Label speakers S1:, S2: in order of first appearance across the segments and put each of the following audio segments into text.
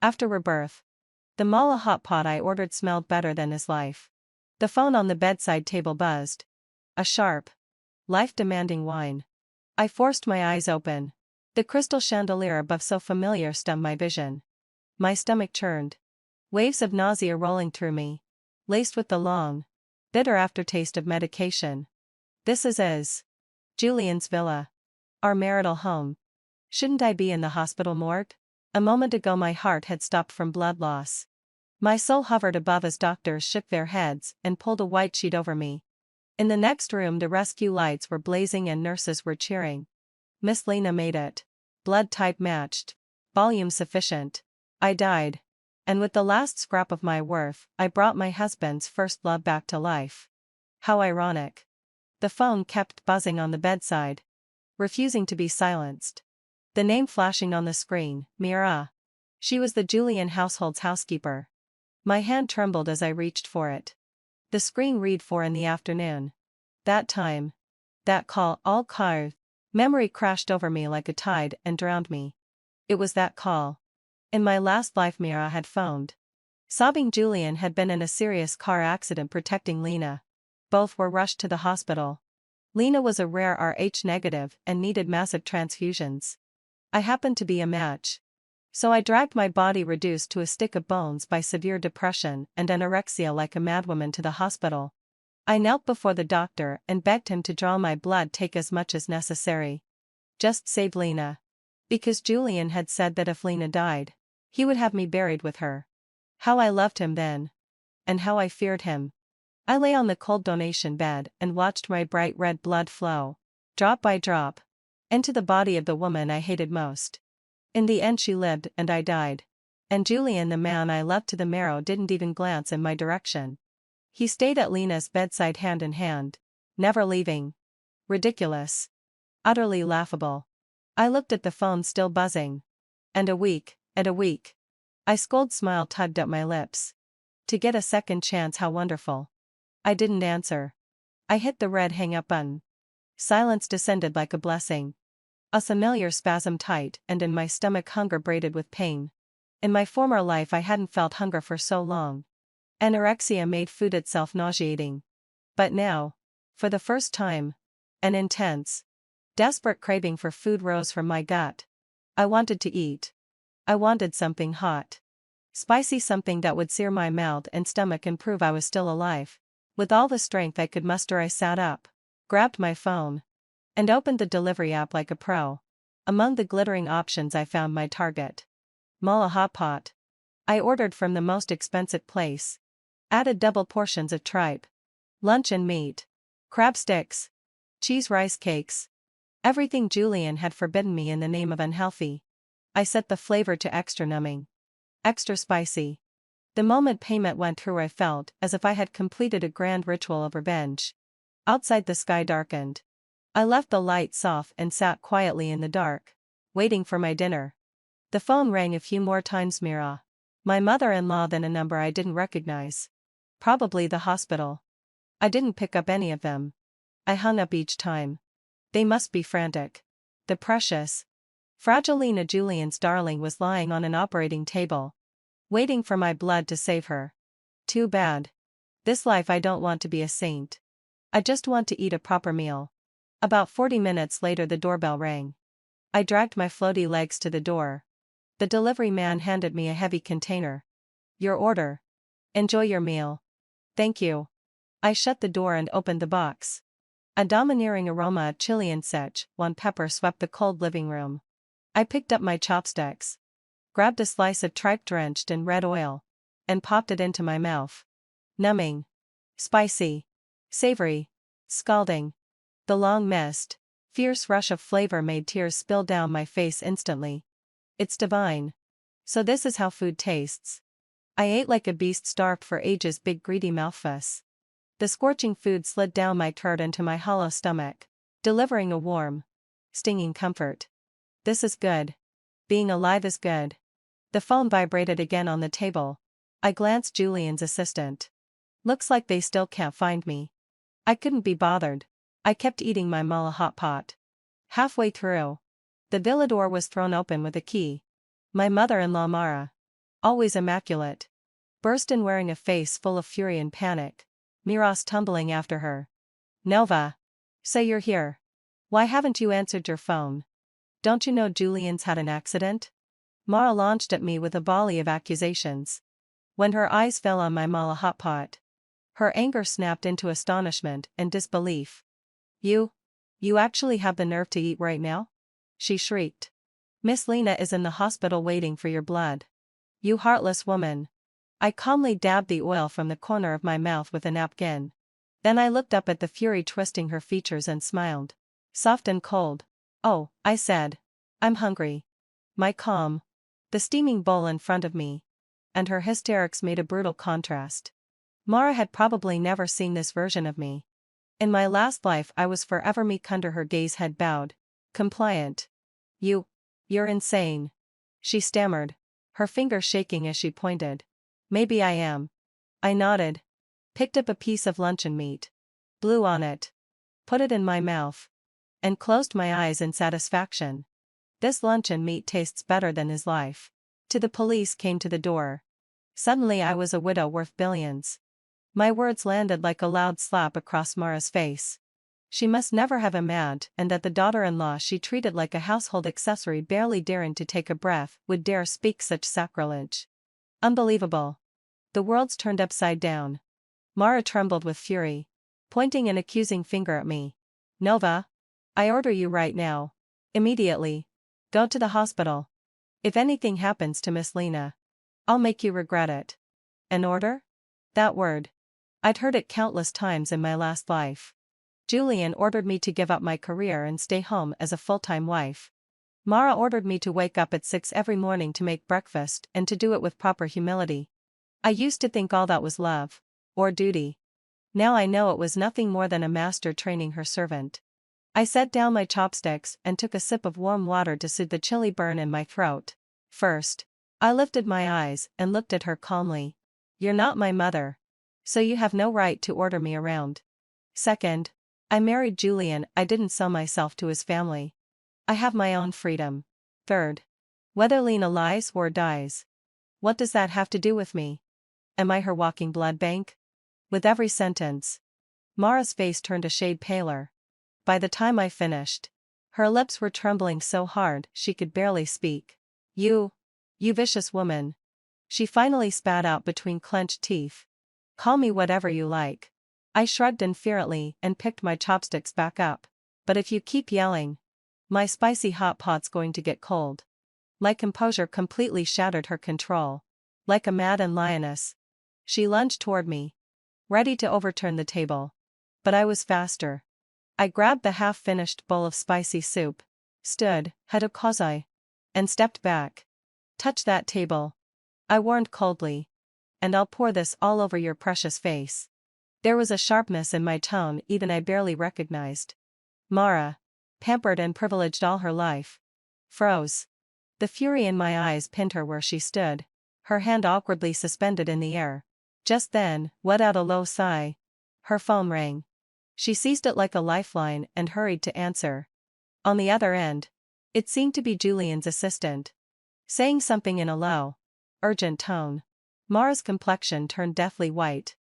S1: After rebirth, the mala hot pot I ordered smelled better than his life. The phone on the bedside table buzzed. A sharp, life-demanding whine. I forced my eyes open. The crystal chandelier above so familiar stunned my vision. My stomach churned. Waves of nausea rolling through me, laced with the long, bitter aftertaste of medication. This is Julian's villa. Our marital home. Shouldn't I be in the hospital morgue? A moment ago my heart had stopped from blood loss. My soul hovered above as doctors shook their heads and pulled a white sheet over me. In the next room the rescue lights were blazing and nurses were cheering. Miss Lena made it. Blood type matched. Volume sufficient. I died. And with the last scrap of my worth, I brought my husband's first love back to life. How ironic. The phone kept buzzing on the bedside, refusing to be silenced. The name flashing on the screen, Mira. She was the Julian household's housekeeper. My hand trembled as I reached for it. The screen read 4 in the afternoon. That time. That call, all carved. Memory crashed over me like a tide and drowned me. It was that call. In my last life Mira had phoned. Sobbing Julian had been in a serious car accident protecting Lena. Both were rushed to the hospital. Lena was a rare Rh negative and needed massive transfusions. I happened to be a match. So I dragged my body reduced to a stick of bones by severe depression and anorexia like a madwoman to the hospital. I knelt before the doctor and begged him to draw my blood, take as much as necessary. Just save Lena. Because Julian had said that if Lena died, he would have me buried with her. How I loved him then. And how I feared him. I lay on the cold donation bed and watched my bright red blood flow, drop by drop, into the body of the woman I hated most. In the end she lived and I died. And Julian, the man I loved to the marrow, didn't even glance in my direction. He stayed at Lena's bedside hand in hand, never leaving. Ridiculous. Utterly laughable. I looked at the phone still buzzing. And a week. A cold smile tugged at my lips. To get a second chance, how wonderful. I didn't answer. I hit the red hang up button. Silence descended like a blessing. A familiar spasm tight and in my stomach, hunger braided with pain. In my former life I hadn't felt hunger for so long. Anorexia made food itself nauseating. But now, for the first time, an intense, desperate craving for food rose from my gut. I wanted to eat. I wanted something hot. Spicy, something that would sear my mouth and stomach and prove I was still alive. With all the strength I could muster I sat up, grabbed my phone, and opened the delivery app like a pro. Among the glittering options I found my target. Mala hot pot. I ordered from the most expensive place. Added double portions of tripe, luncheon meat, crab sticks, cheese rice cakes. Everything Julian had forbidden me in the name of unhealthy. I set the flavor to extra numbing. Extra spicy. The moment payment went through I felt as if I had completed a grand ritual of revenge. Outside the sky darkened. I left the lights off and sat quietly in the dark, waiting for my dinner. The phone rang a few more times. Mira. My mother-in-law, then a number I didn't recognize. Probably the hospital. I didn't pick up any of them. I hung up each time. They must be frantic. The precious, fragile Lena, Julian's darling, was lying on an operating table, waiting for my blood to save her. Too bad. This life I don't want to be a saint. I just want to eat a proper meal. About 40 minutes later the doorbell rang. I dragged my floaty legs to the door. The delivery man handed me a heavy container. Your order. Enjoy your meal. Thank you. I shut the door and opened the box. A domineering aroma of chili and Szechuan pepper swept the cold living room. I picked up my chopsticks, grabbed a slice of tripe drenched in red oil, and popped it into my mouth. Numbing. Spicy. Savory. Scalding. The long mist, fierce rush of flavor made tears spill down my face instantly. It's divine. So this is how food tastes. I ate like a beast starved for ages, big greedy mouthfuss. The scorching food slid down my throat into my hollow stomach, delivering a warm, stinging comfort. This is good. Being alive is good. The phone vibrated again on the table. I glanced Julian's assistant. Looks like they still can't find me. I couldn't be bothered. I kept eating my mala hot pot. Halfway through, the villa door was thrown open with a key. My mother-in-law Mara. always immaculate, burst in wearing a face full of fury and panic, Miras tumbling after her. Nova! Say you're here. Why haven't you answered your phone? Don't you know Julian's had an accident? Mara launched at me with a volley of accusations. When her eyes fell on my mala hot pot, her anger snapped into astonishment and disbelief. You actually have the nerve to eat right now? She shrieked. Miss Lena is in the hospital waiting for your blood. You heartless woman. I calmly dabbed the oil from the corner of my mouth with a napkin. Then I looked up at the fury twisting her features and smiled. Soft and cold. Oh, I said. I'm hungry. My calm. The steaming bowl in front of me. And her hysterics made a brutal contrast. Mara had probably never seen this version of me. In my last life I was forever meek under her gaze, head bowed, compliant. You're insane. She stammered, her fingers shaking as she pointed. Maybe I am. I nodded. Picked up a piece of luncheon meat. Blew on it. Put it in my mouth. And closed my eyes in satisfaction. This luncheon meat tastes better than his life. The police came to the door. Suddenly I was a widow worth billions. My words landed like a loud slap across Mara's face. She must never have imagined that the daughter-in-law she treated like a household accessory, barely daring to take a breath, would dare speak such sacrilege. Unbelievable. The world's turned upside down. Mara trembled with fury, pointing an accusing finger at me. Nova! I order you right now. Immediately. Go to the hospital. If anything happens to Miss Lena, I'll make you regret it. An order? That word. I'd heard it countless times in my last life. Julian ordered me to give up my career and stay home as a full-time wife. Mara ordered me to wake up at 6 every morning to make breakfast and to do it with proper humility. I used to think all that was love, or duty. Now I know it was nothing more than a master training her servant. I set down my chopsticks and took a sip of warm water to soothe the chilly burn in my throat. First, I lifted my eyes and looked at her calmly. You're not my mother. So you have no right to order me around. Second, I married Julian, I didn't sell myself to his family. I have my own freedom. Third, whether Lena lies or dies, what does that have to do with me? Am I her walking blood bank? With every sentence, Mara's face turned a shade paler. By the time I finished, her lips were trembling so hard she could barely speak. You vicious woman. She finally spat out between clenched teeth. Call me whatever you like. I shrugged infuriately and picked my chopsticks back up. But if you keep yelling, my spicy hot pot's going to get cold. My composure completely shattered her control. Like a maddened lioness, she lunged toward me, ready to overturn the table. But I was faster. I grabbed the half-finished bowl of spicy soup, stood, Hadokozai, and stepped back. Touch that table, I warned coldly, and I'll pour this all over your precious face. There was a sharpness in my tone even I barely recognized. Mara, pampered and privileged all her life, froze. The fury in my eyes pinned her where she stood, her hand awkwardly suspended in the air. Just then, let out a low sigh. Her phone rang. She seized it like a lifeline and hurried to answer. On the other end, it seemed to be Julian's assistant, saying something in a low, urgent tone. Mara's complexion turned deathly white.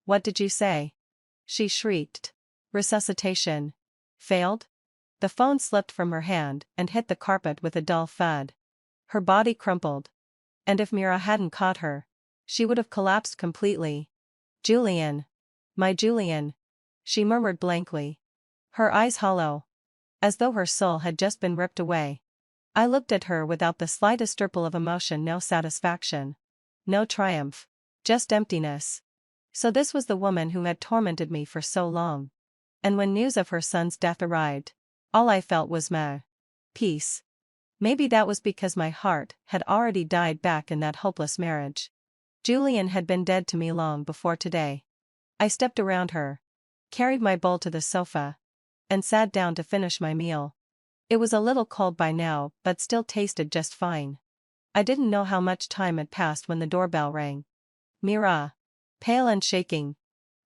S1: What did you say? She shrieked. Resuscitation. Failed? The phone slipped from her hand and hit the carpet with a dull thud. Her body crumpled. And if Mira hadn't caught her, she would have collapsed completely. Julian. My Julian. She murmured blankly. Her eyes hollow, as though her soul had just been ripped away. I looked at her without the slightest ripple of emotion, no satisfaction, no triumph, just emptiness. So this was the woman who had tormented me for so long. And when news of her son's death arrived, all I felt was peace. Maybe that was because my heart had already died back in that hopeless marriage. Julian had been dead to me long before today. I stepped around her, carried my bowl to the sofa, and sat down to finish my meal. It was a little cold by now, but still tasted just fine. I didn't know how much time had passed when the doorbell rang. Mira, pale and shaking,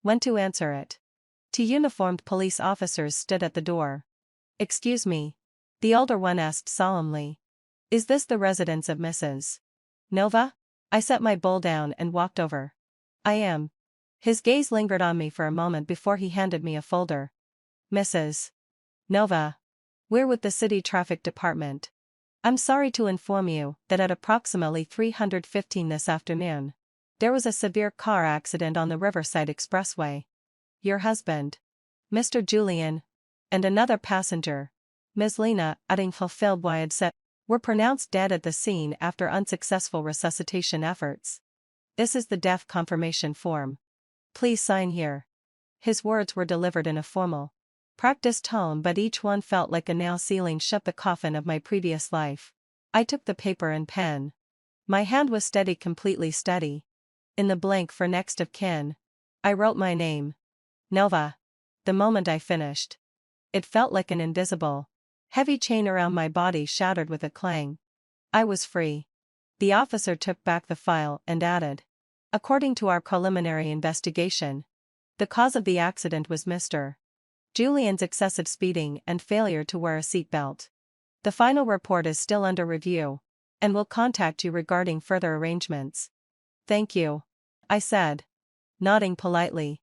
S1: went to answer it. Two uniformed police officers stood at the door. Excuse me, the older one asked solemnly. Is this the residence of Mrs. Nova? I set my bowl down and walked over. I am. His gaze lingered on me for a moment before he handed me a folder. Mrs. Nova. We're with the city traffic department. I'm sorry to inform you that at approximately 3:15 this afternoon, there was a severe car accident on the Riverside Expressway. Your husband, Mr. Julian, and another passenger, Ms. Lena, having fulfilled what I had said, were pronounced dead at the scene after unsuccessful resuscitation efforts. This is the death confirmation form. Please sign here. His words were delivered in a formal, practiced tone, but each one felt like a nail sealing shut the coffin of my previous life. I took the paper and pen. My hand was steady, completely steady. In the blank for next of kin, I wrote my name. Nova. The moment I finished, it felt like an invisible, heavy chain around my body shattered with a clang. I was free. The officer took back the file and added, according to our preliminary investigation, the cause of the accident was Mr. Julian's excessive speeding and failure to wear a seatbelt. The final report is still under review, and will contact you regarding further arrangements. Thank you, I said, nodding politely.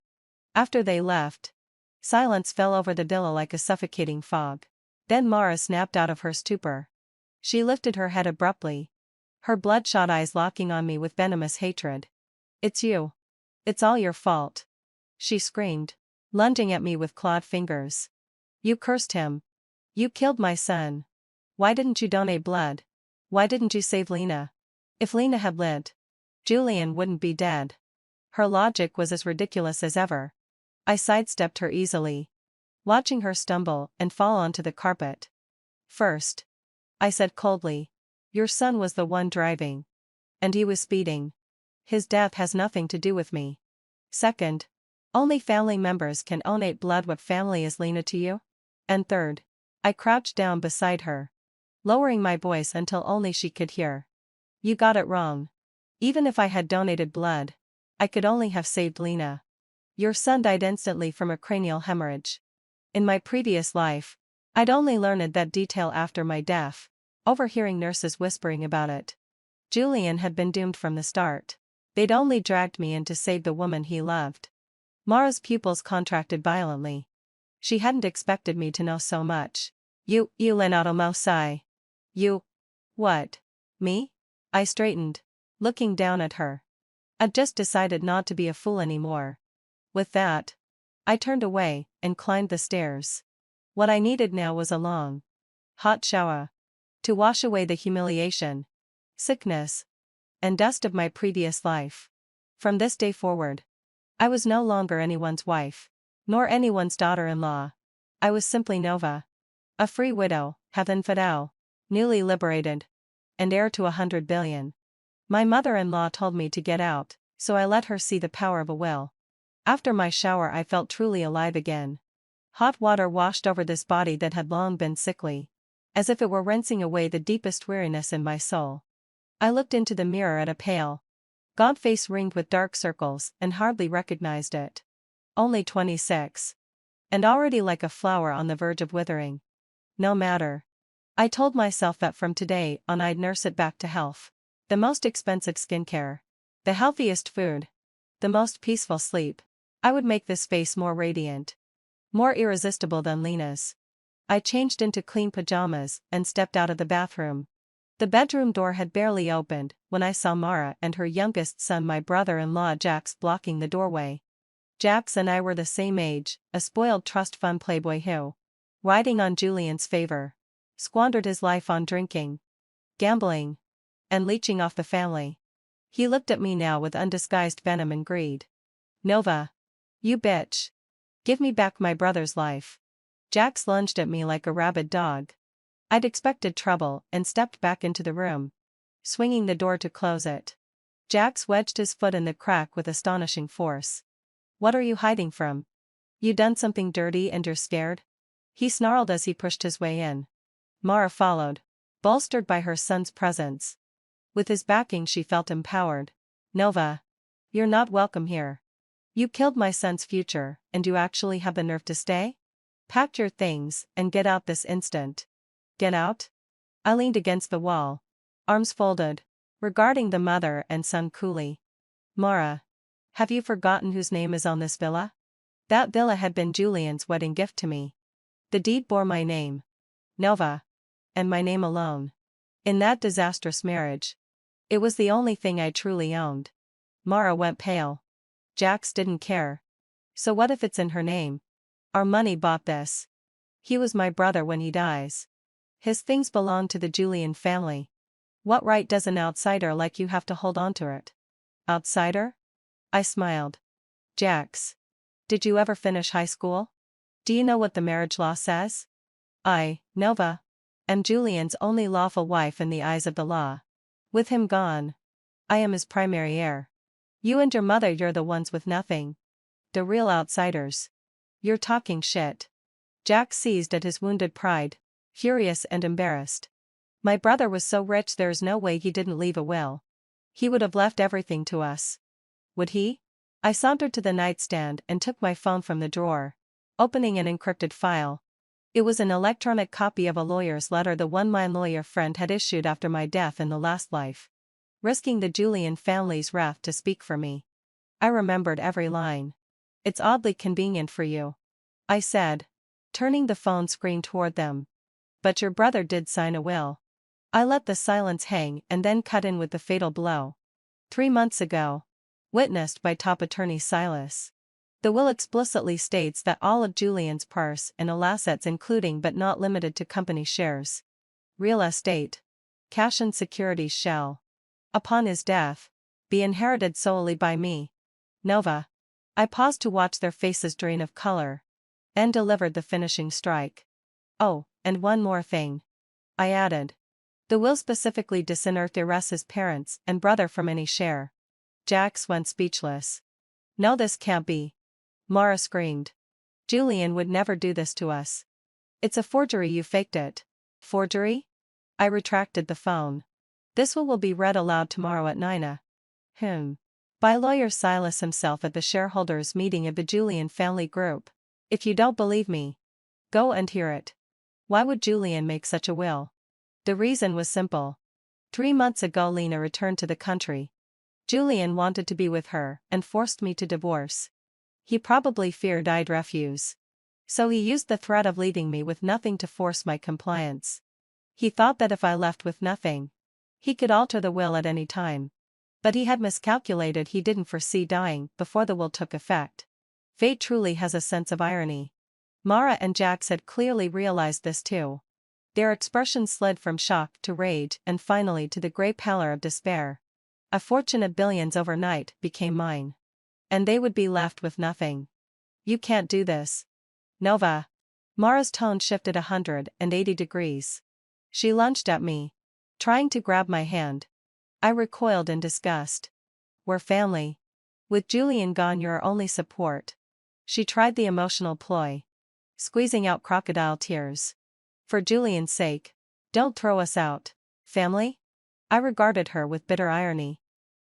S1: After they left, silence fell over the villa like a suffocating fog. Then Mara snapped out of her stupor. She lifted her head abruptly, her bloodshot eyes locking on me with venomous hatred. It's you. It's all your fault, she screamed, lunging at me with clawed fingers. You cursed him. You killed my son. Why didn't you donate blood? Why didn't you save Lena? If Lena had lived, Julian wouldn't be dead. Her logic was as ridiculous as ever. I sidestepped her easily, watching her stumble and fall onto the carpet. First, I said coldly, your son was the one driving. And he was speeding. His death has nothing to do with me. Second, only family members can donate blood. What family is Lena to you? And third, I crouched down beside her, lowering my voice until only she could hear. You got it wrong. Even if I had donated blood, I could only have saved Lena. Your son died instantly from a cranial hemorrhage. In my previous life, I'd only learned that detail after my death, overhearing nurses whispering about it. Julian had been doomed from the start. They'd only dragged me in to save the woman he loved. Mara's pupils contracted violently. She hadn't expected me to know so much. You Lenato Mausai. You. What? Me? I straightened, looking down at her. I'd just decided not to be a fool anymore. With that, I turned away and climbed the stairs. What I needed now was a long, hot shower to wash away the humiliation, sickness, and dust of my previous life. From this day forward, I was no longer anyone's wife, nor anyone's daughter-in-law. I was simply Nova, a free widow, heaven fidel, newly liberated, and heir to 100 billion. My mother-in-law told me to get out, so I let her see the power of a will. After my shower I felt truly alive again. Hot water washed over this body that had long been sickly, as if it were rinsing away the deepest weariness in my soul. I looked into the mirror at a pale, gaunt face ringed with dark circles and hardly recognized it. Only 26. And already like a flower on the verge of withering. No matter. I told myself that from today on I'd nurse it back to health. The most expensive skincare, the healthiest food, the most peaceful sleep. I would make this face more radiant, more irresistible than Lena's. I changed into clean pajamas and stepped out of the bathroom. The bedroom door had barely opened when I saw Mara and her youngest son, my brother-in-law Jax, blocking the doorway. Jax and I were the same age, a spoiled trust fund playboy who, riding on Julian's favor, squandered his life on drinking, gambling, and leeching off the family. He looked at me now with undisguised venom and greed. Nova. You bitch. Give me back my brother's life. Jax lunged at me like a rabid dog. I'd expected trouble and stepped back into the room, swinging the door to close it. Jax wedged his foot in the crack with astonishing force. What are you hiding from? You done something dirty and you're scared? He snarled as he pushed his way in. Mara followed, bolstered by her son's presence. With his backing she felt empowered. Nova. You're not welcome here. You killed my son's future, and you actually have the nerve to stay? Pack your things and get out this instant. Get out? I leaned against the wall, arms folded, Regarding the mother and son coolly. Mara. Have you forgotten whose name is on this villa? That villa had been Julian's wedding gift to me. The deed bore my name. Nova. And my name alone. In that disastrous marriage. It was the only thing I truly owned. Mara went pale. Jax didn't care. So what if it's in her name? Our money bought this. He was my brother when he dies. His things belong to the Julian family. What right does an outsider like you have to hold on to it? Outsider? I smiled. Jax. Did you ever finish high school? Do you know what the marriage law says? I, Nova, am Julian's only lawful wife in the eyes of the law. With him gone, I am his primary heir. You and your mother, you're the ones with nothing. The real outsiders. You're talking shit. Jack seized at his wounded pride, furious and embarrassed. My brother was so rich there's no way he didn't leave a will. He would have left everything to us. Would he? I sauntered to the nightstand and took my phone from the drawer, opening an encrypted file. It was an electronic copy of a lawyer's letter the one my lawyer friend had issued after my death in the last life, risking the Julian family's wrath to speak for me. I remembered every line. It's oddly convenient for you, I said, turning the phone screen toward them. But your brother did sign a will. I let the silence hang and then cut in with the fatal blow. 3 months ago. Witnessed by top attorney Silas. The will explicitly states that all of Julian's purse and all assets, including but not limited to company shares, real estate, cash and securities, shall, upon his death, be inherited solely by me. Nova. I paused to watch their faces drain of color, and delivered the finishing strike. Oh, and one more thing. I added. The will specifically disinherites his parents and brother from any share. Jax went speechless. No, this can't be. Mara screamed. Julian would never do this to us. It's a forgery, you faked it. Forgery? I retracted the phone. This will be read aloud tomorrow at 9 a.m. by lawyer Silas himself at the shareholders' meeting of the Julian family group. If you don't believe me, go and hear it. Why would Julian make such a will? The reason was simple. 3 months ago Lena returned to the country. Julian wanted to be with her and forced me to divorce. He probably feared I'd refuse. So he used the threat of leaving me with nothing to force my compliance. He thought that if I left with nothing, he could alter the will at any time. But he had miscalculated. He didn't foresee dying before the will took effect. Fate truly has a sense of irony. Mara and Jax had clearly realized this too. Their expressions slid from shock to rage and finally to the grey pallor of despair. A fortune of billions overnight became mine. And they would be left with nothing. You can't do this. Nova. Mara's tone shifted 180 degrees. She lunged at me, trying to grab my hand. I recoiled in disgust. We're family. With Julian gone, you're our only support. She tried the emotional ploy, squeezing out crocodile tears. For Julian's sake, don't throw us out. Family? I regarded her with bitter irony.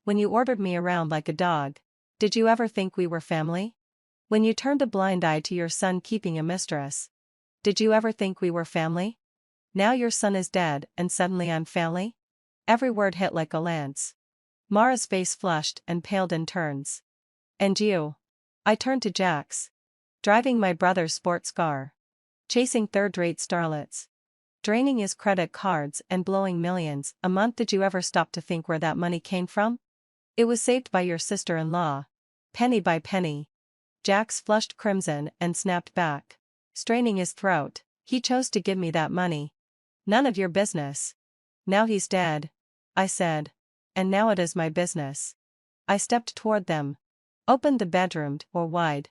S1: When you ordered me around like a dog, did you ever think we were family? When you turned a blind eye to your son keeping a mistress, did you ever think we were family? Now your son is dead and suddenly I'm family? Every word hit like a lance. Mara's face flushed and paled in turns. And you? I turned to Jax. Driving my brother's sports car. Chasing third-rate starlets. Draining his credit cards and blowing millions a month. Did you ever stop to think where that money came from? It was saved by your sister-in-law. Penny by penny. Jax flushed crimson and snapped back, straining his throat. He chose to give me that money. None of your business. Now he's dead, I said. And now it is my business. I stepped toward them, opened the bedroom door wide,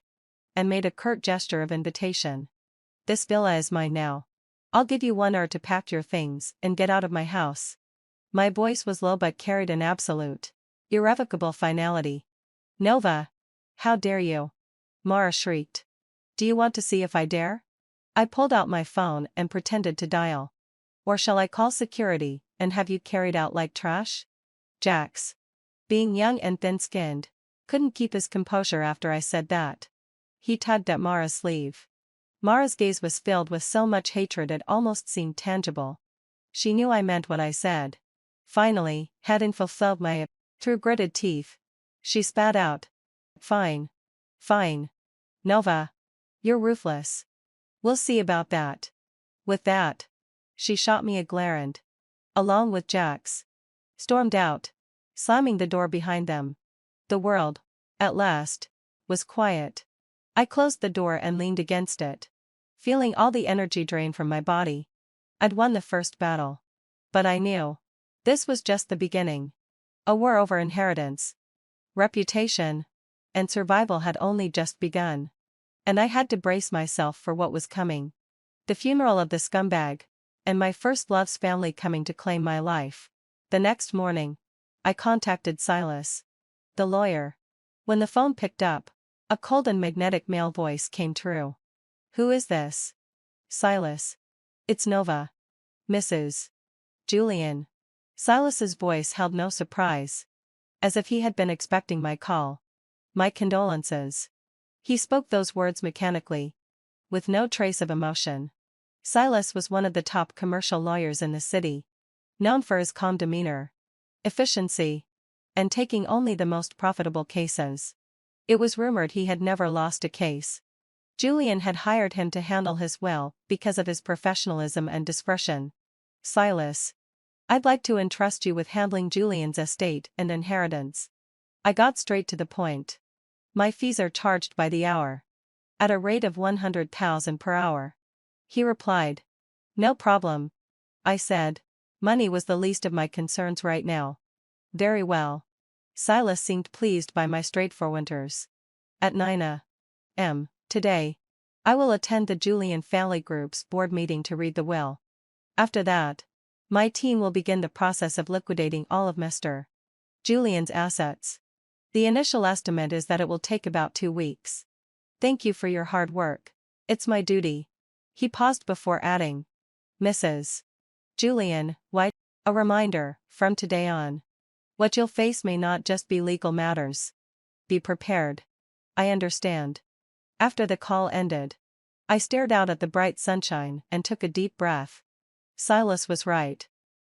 S1: and made a curt gesture of invitation. This villa is mine now. I'll give you 1 hour to pack your things and get out of my house. My voice was low but carried an absolute, irrevocable finality. Nova! How dare you? Mara shrieked. Do you want to see if I dare? I pulled out my phone and pretended to dial. Or shall I call security and have you carried out like trash? Jax, being young and thin-skinned, couldn't keep his composure after I said that. He tugged at Mara's sleeve. Mara's gaze was filled with so much hatred it almost seemed tangible. She knew I meant what I said. Finally, having fulfilled my through gritted teeth, she spat out. Fine. Fine. Nova. You're ruthless. We'll see about that. With that, she shot me a glare and, along with Jax, stormed out, slamming the door behind them. The world, at last, was quiet. I closed the door and leaned against it, feeling all the energy drain from my body. I'd won the first battle. But I knew. This was just the beginning. A war over inheritance, reputation, and survival had only just begun. And I had to brace myself for what was coming. The funeral of the scumbag, and my first love's family coming to claim my life. The next morning, I contacted Silas, the lawyer. When the phone picked up, a cold and magnetic male voice came through. Who is this? Silas. It's Nova. Mrs. Julian. Silas's voice held no surprise. As if he had been expecting my call. My condolences. He spoke those words mechanically, with no trace of emotion. Silas was one of the top commercial lawyers in the city, known for his calm demeanor, efficiency, and taking only the most profitable cases. It was rumored he had never lost a case. Julian had hired him to handle his will because of his professionalism and discretion. Silas. I'd like to entrust you with handling Julian's estate and inheritance. I got straight to the point. My fees are charged by the hour. At a rate of 100,000 per hour. He replied. No problem. I said. Money was the least of my concerns right now. Very well. Silas seemed pleased by my straightforwardness. At 9 a.m. today, I will attend the Julian family group's board meeting to read the will. After that, my team will begin the process of liquidating all of Mr. Julian's assets. The initial estimate is that it will take about 2 weeks. Thank you for your hard work. It's my duty. He paused before adding. Mrs. Julian, White. A reminder, from today on. What you'll face may not just be legal matters. Be prepared. I understand. After the call ended, I stared out at the bright sunshine and took a deep breath. Silas was right.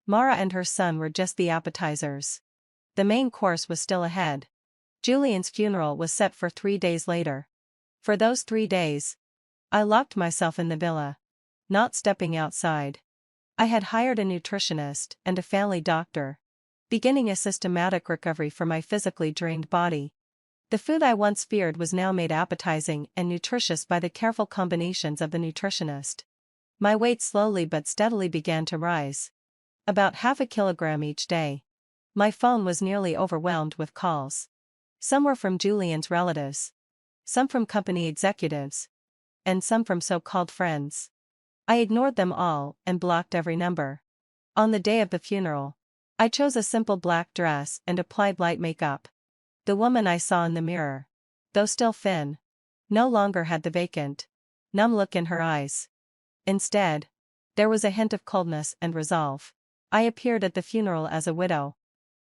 S1: Mara and her son were just the appetizers. The main course was still ahead. Julian's funeral was set for 3 days later. For those 3 days, I locked myself in the villa, not stepping outside. I had hired a nutritionist and a family doctor, beginning a systematic recovery for my physically drained body. The food I once feared was now made appetizing and nutritious by the careful combinations of the nutritionist. My weight slowly but steadily began to rise. About half a kilogram each day. My phone was nearly overwhelmed with calls. Some were from Julian's relatives. Some from company executives. And some from so-called friends. I ignored them all and blocked every number. On the day of the funeral, I chose a simple black dress and applied light makeup. The woman I saw in the mirror, though still thin, no longer had the vacant, numb look in her eyes. Instead, there was a hint of coldness and resolve. I appeared at the funeral as a widow.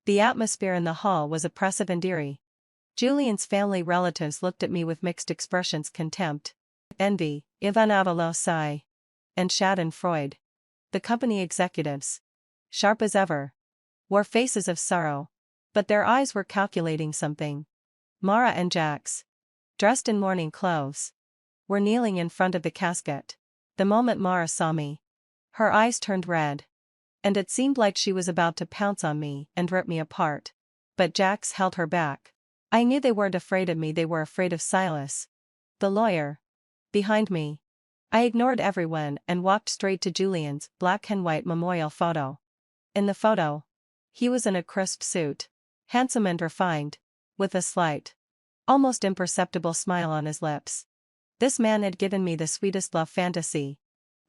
S1: The atmosphere in the hall was oppressive and eerie. Julian's family relatives looked at me with mixed expressions: contempt, envy, Ivan Avalosai, and Schadenfreude. The company executives, sharp as ever, wore faces of sorrow, but their eyes were calculating something. Mara and Jax, dressed in mourning clothes, were kneeling in front of the casket. The moment Mara saw me, her eyes turned red, and it seemed like she was about to pounce on me and rip me apart. But Jax held her back. I knew they weren't afraid of me, they were afraid of Silas, the lawyer, behind me. I ignored everyone and walked straight to Julian's black and white memorial photo. In the photo, he was in a crisp suit, handsome and refined, with a slight, almost imperceptible smile on his lips. This man had given me the sweetest love fantasy,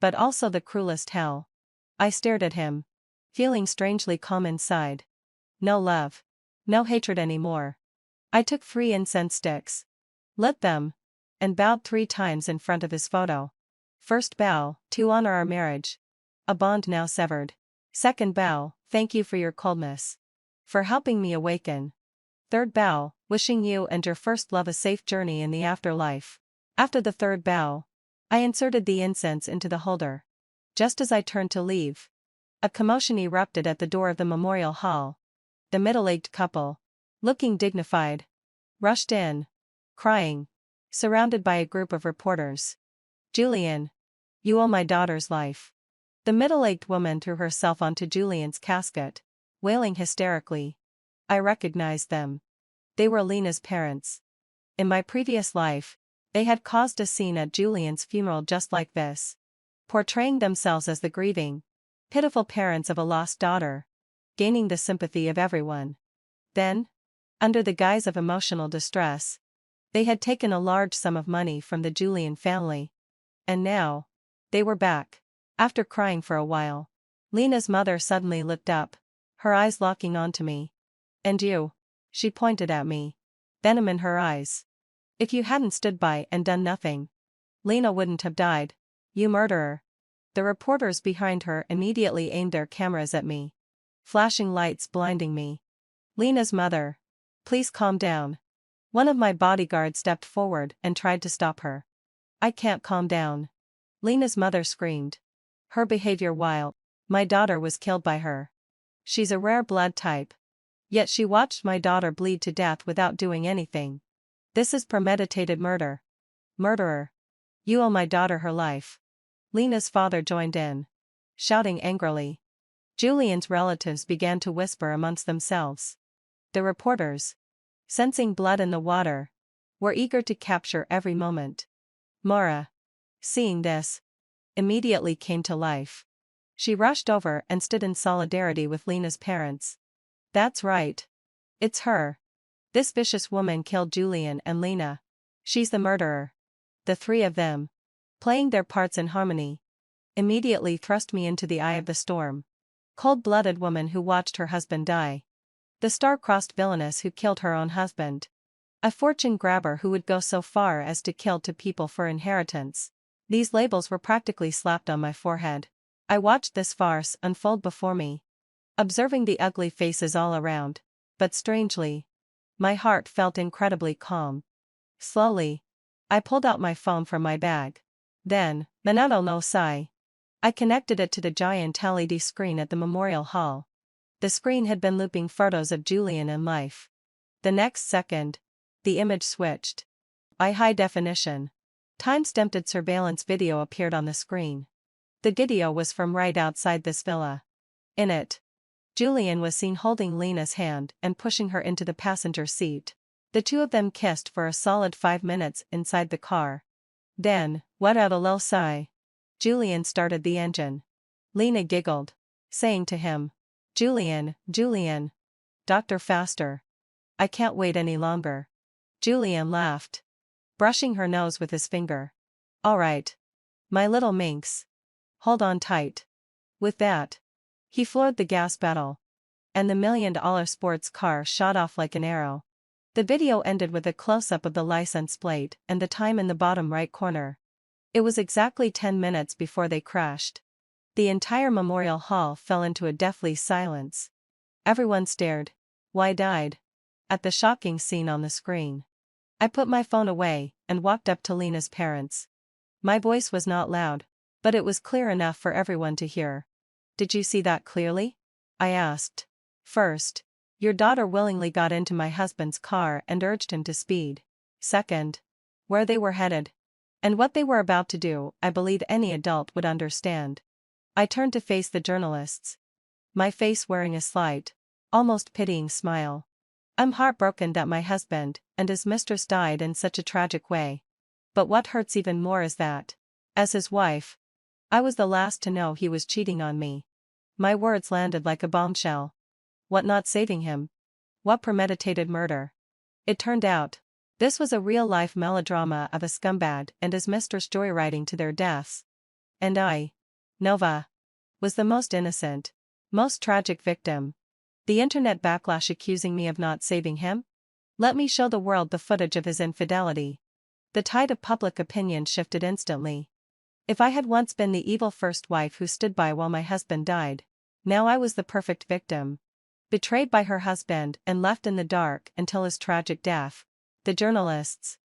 S1: but also the cruelest hell. I stared at him, feeling strangely calm inside. No love, no hatred anymore. I took 3 incense sticks, lit them, and bowed 3 times in front of his photo. First bow, to honor our marriage, a bond now severed. Second bow, thank you for your coldness, for helping me awaken. Third bow, wishing you and your first love a safe journey in the afterlife. After the third bow, I inserted the incense into the holder. Just as I turned to leave, A commotion erupted at the door of the memorial hall. The middle-aged couple, looking dignified, rushed in, crying, surrounded by a group of reporters. "Julian, you owe my daughter's life." The middle-aged woman threw herself onto Julian's casket, wailing hysterically. I recognized them. They were Lena's parents. In my previous life, they had caused a scene at Julian's funeral just like this, portraying themselves as the grieving, pitiful parents of a lost daughter, gaining the sympathy of everyone. Then, under the guise of emotional distress, they had taken a large sum of money from the Julian family. And now, they were back. After crying for a while, Lena's mother suddenly looked up, her eyes locking onto me. "And you?" She pointed at me, venom in her eyes. "If you hadn't stood by and done nothing, Lena wouldn't have died. You murderer." The reporters behind her immediately aimed their cameras at me, flashing lights blinding me. "Lena's mother. Please calm down." One of my bodyguards stepped forward and tried to stop her. "I can't calm down," Lena's mother screamed. "Her behavior wild. My daughter was killed by her. She's a rare blood type. Yet she watched my daughter bleed to death without doing anything. This is premeditated murder. Murderer. You owe my daughter her life." Lena's father joined in, shouting angrily. Julian's relatives began to whisper amongst themselves. The reporters, sensing blood in the water, were eager to capture every moment. Mara, seeing this, immediately came to life. She rushed over and stood in solidarity with Lena's parents. "That's right. It's her. This vicious woman killed Julian and Lena. She's the murderer." The three of them, playing their parts in harmony, immediately thrust me into the eye of the storm. Cold-blooded woman who watched her husband die. The star-crossed villainess who killed her own husband. A fortune grabber who would go so far as to kill two people for inheritance. These labels were practically slapped on my forehead. I watched this farce unfold before me, observing the ugly faces all around, but strangely, my heart felt incredibly calm. Slowly, I pulled out my phone from my bag. Then, Minato no Sai. I connected it to the giant LED screen at the memorial hall. The screen had been looping photos of Julian in life. The next second, the image switched. High definition, time-stamped surveillance video appeared on the screen. The video was from right outside this villa. In it, Julian was seen holding Lena's hand and pushing her into the passenger seat. The two of them kissed for a solid 5 minutes inside the car. Then, without a low sigh, Julian started the engine. Lena giggled, saying to him, Julian, Doctor, faster. I can't wait any longer." Julian laughed, brushing her nose with his finger. "All right. My little minx. Hold on tight." With that, he floored the gas pedal, and the $1 million sports car shot off like an arrow. The video ended with a close-up of the license plate and the time in the bottom right corner. It was exactly 10 minutes before they crashed. The entire memorial hall fell into a deathly silence. Everyone stared, wide-eyed, at the shocking scene on the screen. I put my phone away and walked up to Lena's parents. My voice was not loud, but it was clear enough for everyone to hear. "Did you see that clearly?" I asked. "First, your daughter willingly got into my husband's car and urged him to speed. Second, where they were headed, and what they were about to do, I believe any adult would understand." I turned to face the journalists, my face wearing a slight, almost pitying smile. "I'm heartbroken that my husband and his mistress died in such a tragic way. But what hurts even more is that, as his wife, I was the last to know he was cheating on me." My words landed like a bombshell. What not saving him? What premeditated murder? It turned out, this was a real-life melodrama of a scumbag and his mistress joyriding to their deaths. And I, Nova, was the most innocent, most tragic victim. The internet backlash accusing me of not saving him? Let me show the world the footage of his infidelity. The tide of public opinion shifted instantly. If I had once been the evil first wife who stood by while my husband died, now I was the perfect victim. Betrayed by her husband and left in the dark until his tragic death. The journalists,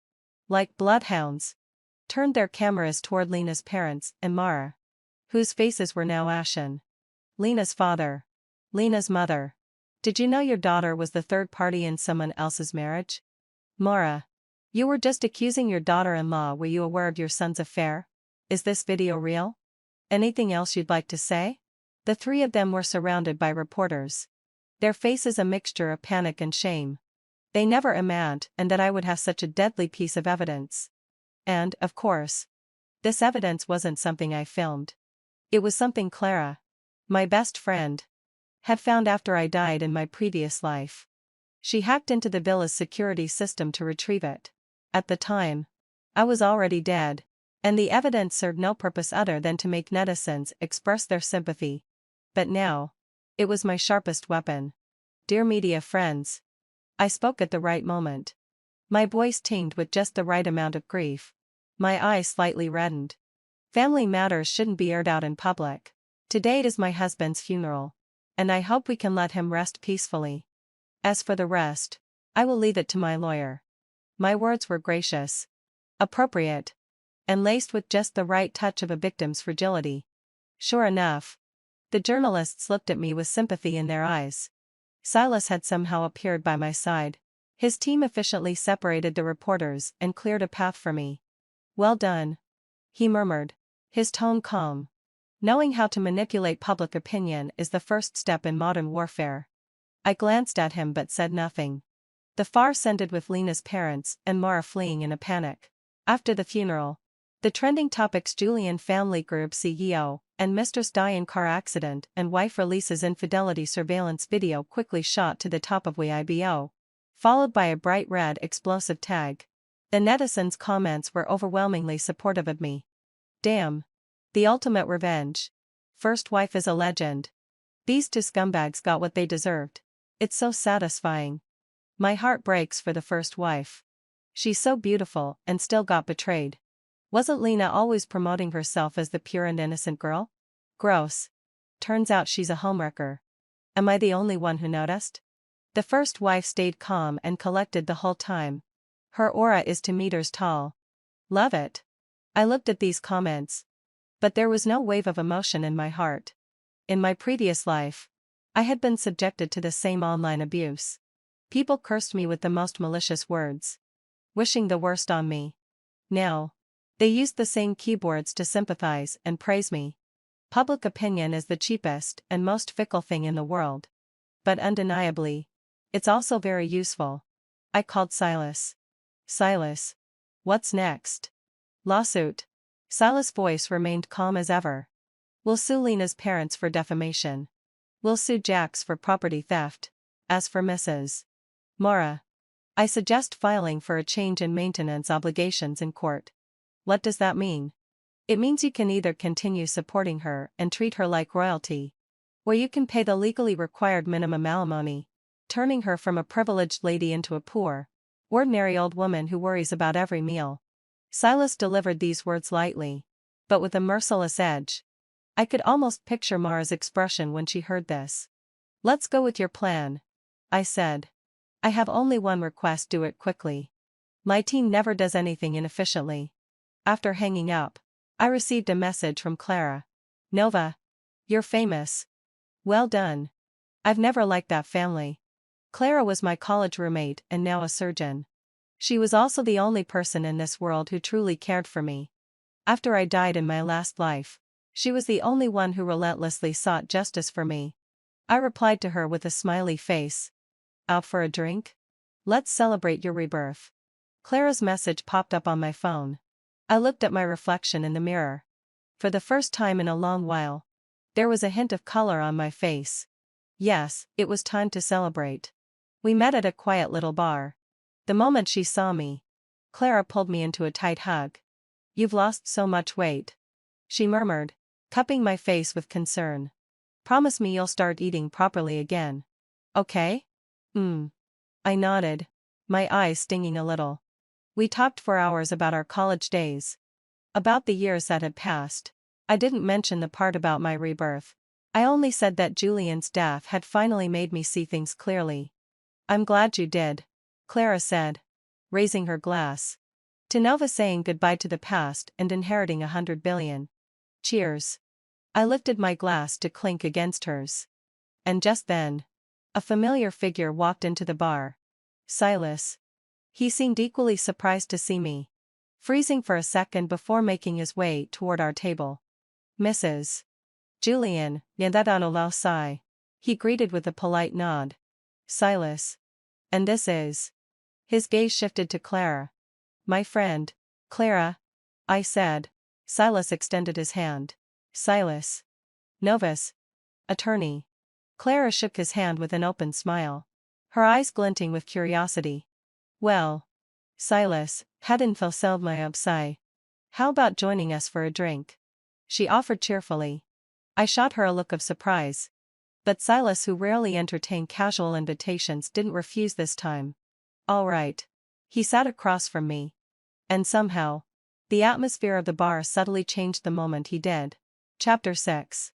S1: like bloodhounds, turned their cameras toward Lena's parents and Mara, whose faces were now ashen. Lena's father. Lena's mother. Did you know your daughter was the third party in someone else's marriage? Mara. You were just accusing your daughter-in-law. Were you aware of your son's affair? Is this video real? Anything else you'd like to say? The three of them were surrounded by reporters. Their faces a mixture of panic and shame. They never imagined that I would have such a deadly piece of evidence. And, of course, this evidence wasn't something I filmed. It was something Clara, my best friend, had found after I died in my previous life. She hacked into the villa's security system to retrieve it. At the time, I was already dead, and the evidence served no purpose other than to make netizens express their sympathy. But now, it was my sharpest weapon. Dear media friends, I spoke at the right moment. My voice tinged with just the right amount of grief. My eyes slightly reddened. Family matters shouldn't be aired out in public. Today is my husband's funeral, and I hope we can let him rest peacefully. As for the rest, I will leave it to my lawyer. My words were gracious, appropriate, and laced with just the right touch of a victim's fragility. Sure enough, the journalists looked at me with sympathy in their eyes. Silas had somehow appeared by my side. His team efficiently separated the reporters and cleared a path for me. Well done, he murmured, his tone calm. Knowing how to manipulate public opinion is the first step in modern warfare. I glanced at him but said nothing. The farce ended with Lena's parents and Mara fleeing in a panic. After the funeral, the trending topics: Julian family group CEO, and mistress die in car accident, and wife releases infidelity surveillance video quickly shot to the top of Weibo, followed by a bright red explosive tag. The netizens' comments were overwhelmingly supportive of me. Damn. The ultimate revenge. First wife is a legend. These two scumbags got what they deserved. It's so satisfying. My heart breaks for the first wife. She's so beautiful and still got betrayed. Wasn't Lena always promoting herself as the pure and innocent girl? Gross. Turns out she's a homewrecker. Am I the only one who noticed? The first wife stayed calm and collected the whole time. Her aura is 2 meters tall. Love it. I looked at these comments, but there was no wave of emotion in my heart. In my previous life, I had been subjected to the same online abuse. People cursed me with the most malicious words, wishing the worst on me. Now, they used the same keywords to sympathize and praise me. Public opinion is the cheapest and most fickle thing in the world. But undeniably, it's also very useful. I called Silas. Silas. What's next? Lawsuit. Silas' voice remained calm as ever. We'll sue Lena's parents for defamation. We'll sue Jax for property theft. As for Mrs. Mara, I suggest filing for a change in maintenance obligations in court. What does that mean? It means you can either continue supporting her and treat her like royalty, or you can pay the legally required minimum alimony, turning her from a privileged lady into a poor, ordinary old woman who worries about every meal. Silas delivered these words lightly, but with a merciless edge. I could almost picture Mara's expression when she heard this. Let's go with your plan, I said. I have only one request: do it quickly. My team never does anything inefficiently. After hanging up, I received a message from Clara. Nova. You're famous. Well done. I've never liked that family. Clara was my college roommate and now a surgeon. She was also the only person in this world who truly cared for me. After I died in my last life, she was the only one who relentlessly sought justice for me. I replied to her with a smiley face. Out for a drink? Let's celebrate your rebirth. Clara's message popped up on my phone. I looked at my reflection in the mirror. For the first time in a long while, there was a hint of color on my face. Yes, it was time to celebrate. We met at a quiet little bar. The moment she saw me, Clara pulled me into a tight hug. You've lost so much weight, she murmured, cupping my face with concern. Promise me you'll start eating properly again. Okay? I nodded, my eyes stinging a little. We talked for hours about our college days, about the years that had passed. I didn't mention the part about my rebirth. I only said that Julian's death had finally made me see things clearly. I'm glad you did, Clara said, raising her glass. To Nova, saying goodbye to the past and inheriting 100 billion. Cheers. I lifted my glass to clink against hers. And just then, a familiar figure walked into the bar. Silas. He seemed equally surprised to see me, freezing for a second before making his way toward our table. Mrs. Julian, Sai. He greeted with a polite nod. Silas. And this is. His gaze shifted to Clara. My friend, Clara, I said. Silas extended his hand. Silas. Novus. Attorney. Clara shook his hand with an open smile, her eyes glinting with curiosity. Well, Silas, hadn't felt my upside. How about joining us for a drink? She offered cheerfully. I shot her a look of surprise. But Silas, who rarely entertained casual invitations, didn't refuse this time. All right. He sat across from me. And somehow, the atmosphere of the bar subtly changed the moment he did. Chapter 6.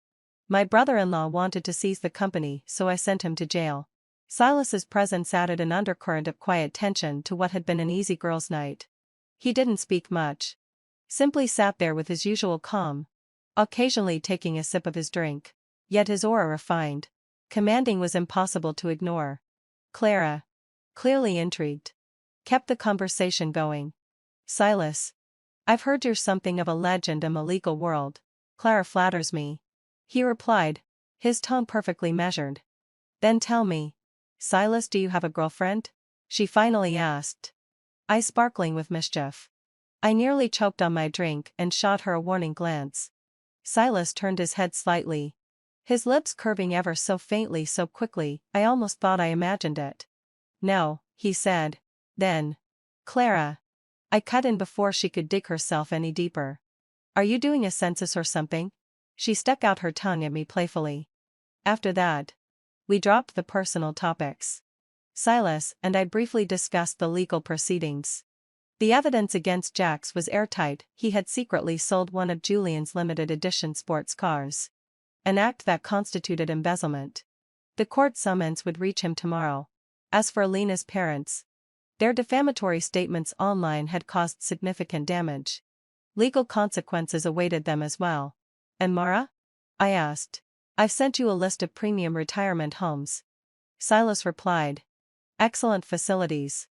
S1: My brother-in-law wanted to seize the company, so I sent him to jail. Silas's presence added an undercurrent of quiet tension to what had been an easy girls' night. He didn't speak much. Simply sat there with his usual calm, occasionally taking a sip of his drink. Yet his aura, refined, commanding, was impossible to ignore. Clara, clearly intrigued, kept the conversation going. Silas. I've heard you're something of a legend in the legal world. Clara flatters me. He replied, his tone perfectly measured. Then tell me, Silas, do you have a girlfriend? She finally asked. Eyes sparkling with mischief. I nearly choked on my drink and shot her a warning glance. Silas turned his head slightly, his lips curving ever so faintly, so quickly, I almost thought I imagined it. No, he said. Then, Clara. I cut in before she could dig herself any deeper. Are you doing a census or something? She stuck out her tongue at me playfully. After that, we dropped the personal topics. Silas and I briefly discussed the legal proceedings. The evidence against Jax was airtight. He had secretly sold one of Julian's limited edition sports cars, an act that constituted embezzlement. The court summons would reach him tomorrow. As for Lena's parents, their defamatory statements online had caused significant damage. Legal consequences awaited them as well. And Mara? I asked. I've sent you a list of premium retirement homes. Silas replied. Excellent facilities,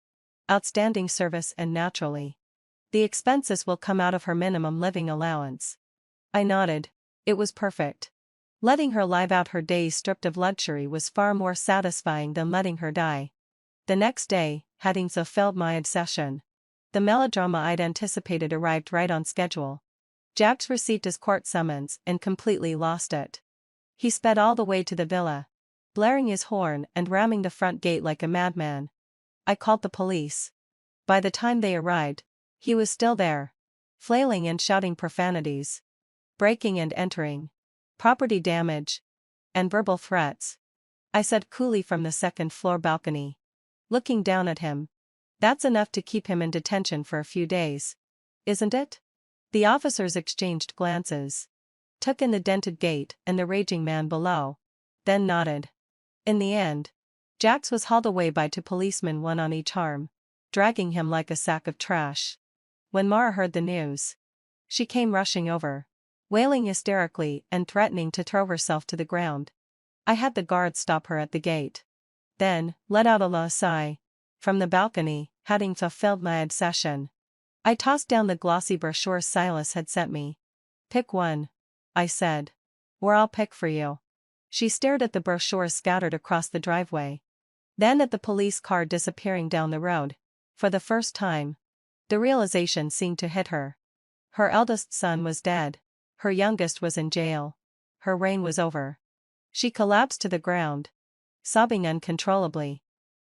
S1: outstanding service, and naturally, the expenses will come out of her minimum living allowance. I nodded. It was perfect. Letting her live out her days stripped of luxury was far more satisfying than letting her die. The next day, having fulfilled my obsession, the melodrama I'd anticipated arrived right on schedule. Jax received his court summons and completely lost it. He sped all the way to the villa, blaring his horn and ramming the front gate like a madman. I called the police. By the time they arrived, he was still there, flailing and shouting profanities, breaking and entering, property damage, and verbal threats. I said coolly from the second-floor balcony, looking down at him, that's enough to keep him in detention for a few days. Isn't it? The officers exchanged glances, took in the dented gate and the raging man below, then nodded. In the end, Jax was hauled away by 2 policemen, one on each arm, dragging him like a sack of trash. When Mara heard the news, she came rushing over, wailing hysterically and threatening to throw herself to the ground. I had the guards stop her at the gate. Then, let out a sigh. From the balcony, having fulfilled my obsession, I tossed down the glossy brochures Silas had sent me. Pick one, I said. Or I'll pick for you. She stared at the brochures scattered across the driveway, then at the police car disappearing down the road. For the first time, the realization seemed to hit her. Her eldest son was dead. Her youngest was in jail. Her reign was over. She collapsed to the ground, sobbing uncontrollably.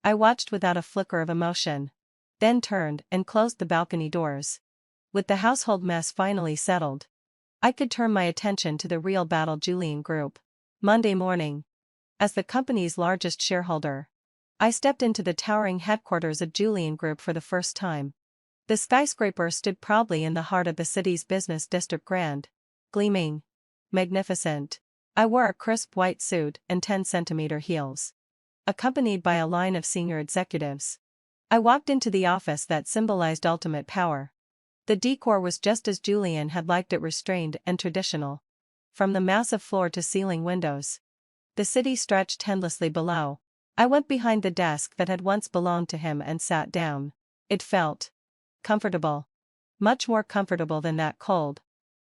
S1: I watched without a flicker of emotion, then turned and closed the balcony doors. With the household mess finally settled, I could turn my attention to the real battle. Julian Group. Monday morning. As the company's largest shareholder, I stepped into the towering headquarters of Julian Group for the first time. The skyscraper stood proudly in the heart of the city's business district, grand, gleaming, magnificent. I wore a crisp white suit and 10-centimeter heels, accompanied by a line of senior executives. I walked into the office that symbolized ultimate power. The decor was just as Julian had liked it, restrained and traditional. from the massive floor-to-ceiling windows. The city stretched endlessly below. I went behind the desk that had once belonged to him and sat down. It felt comfortable. Much more comfortable than that cold,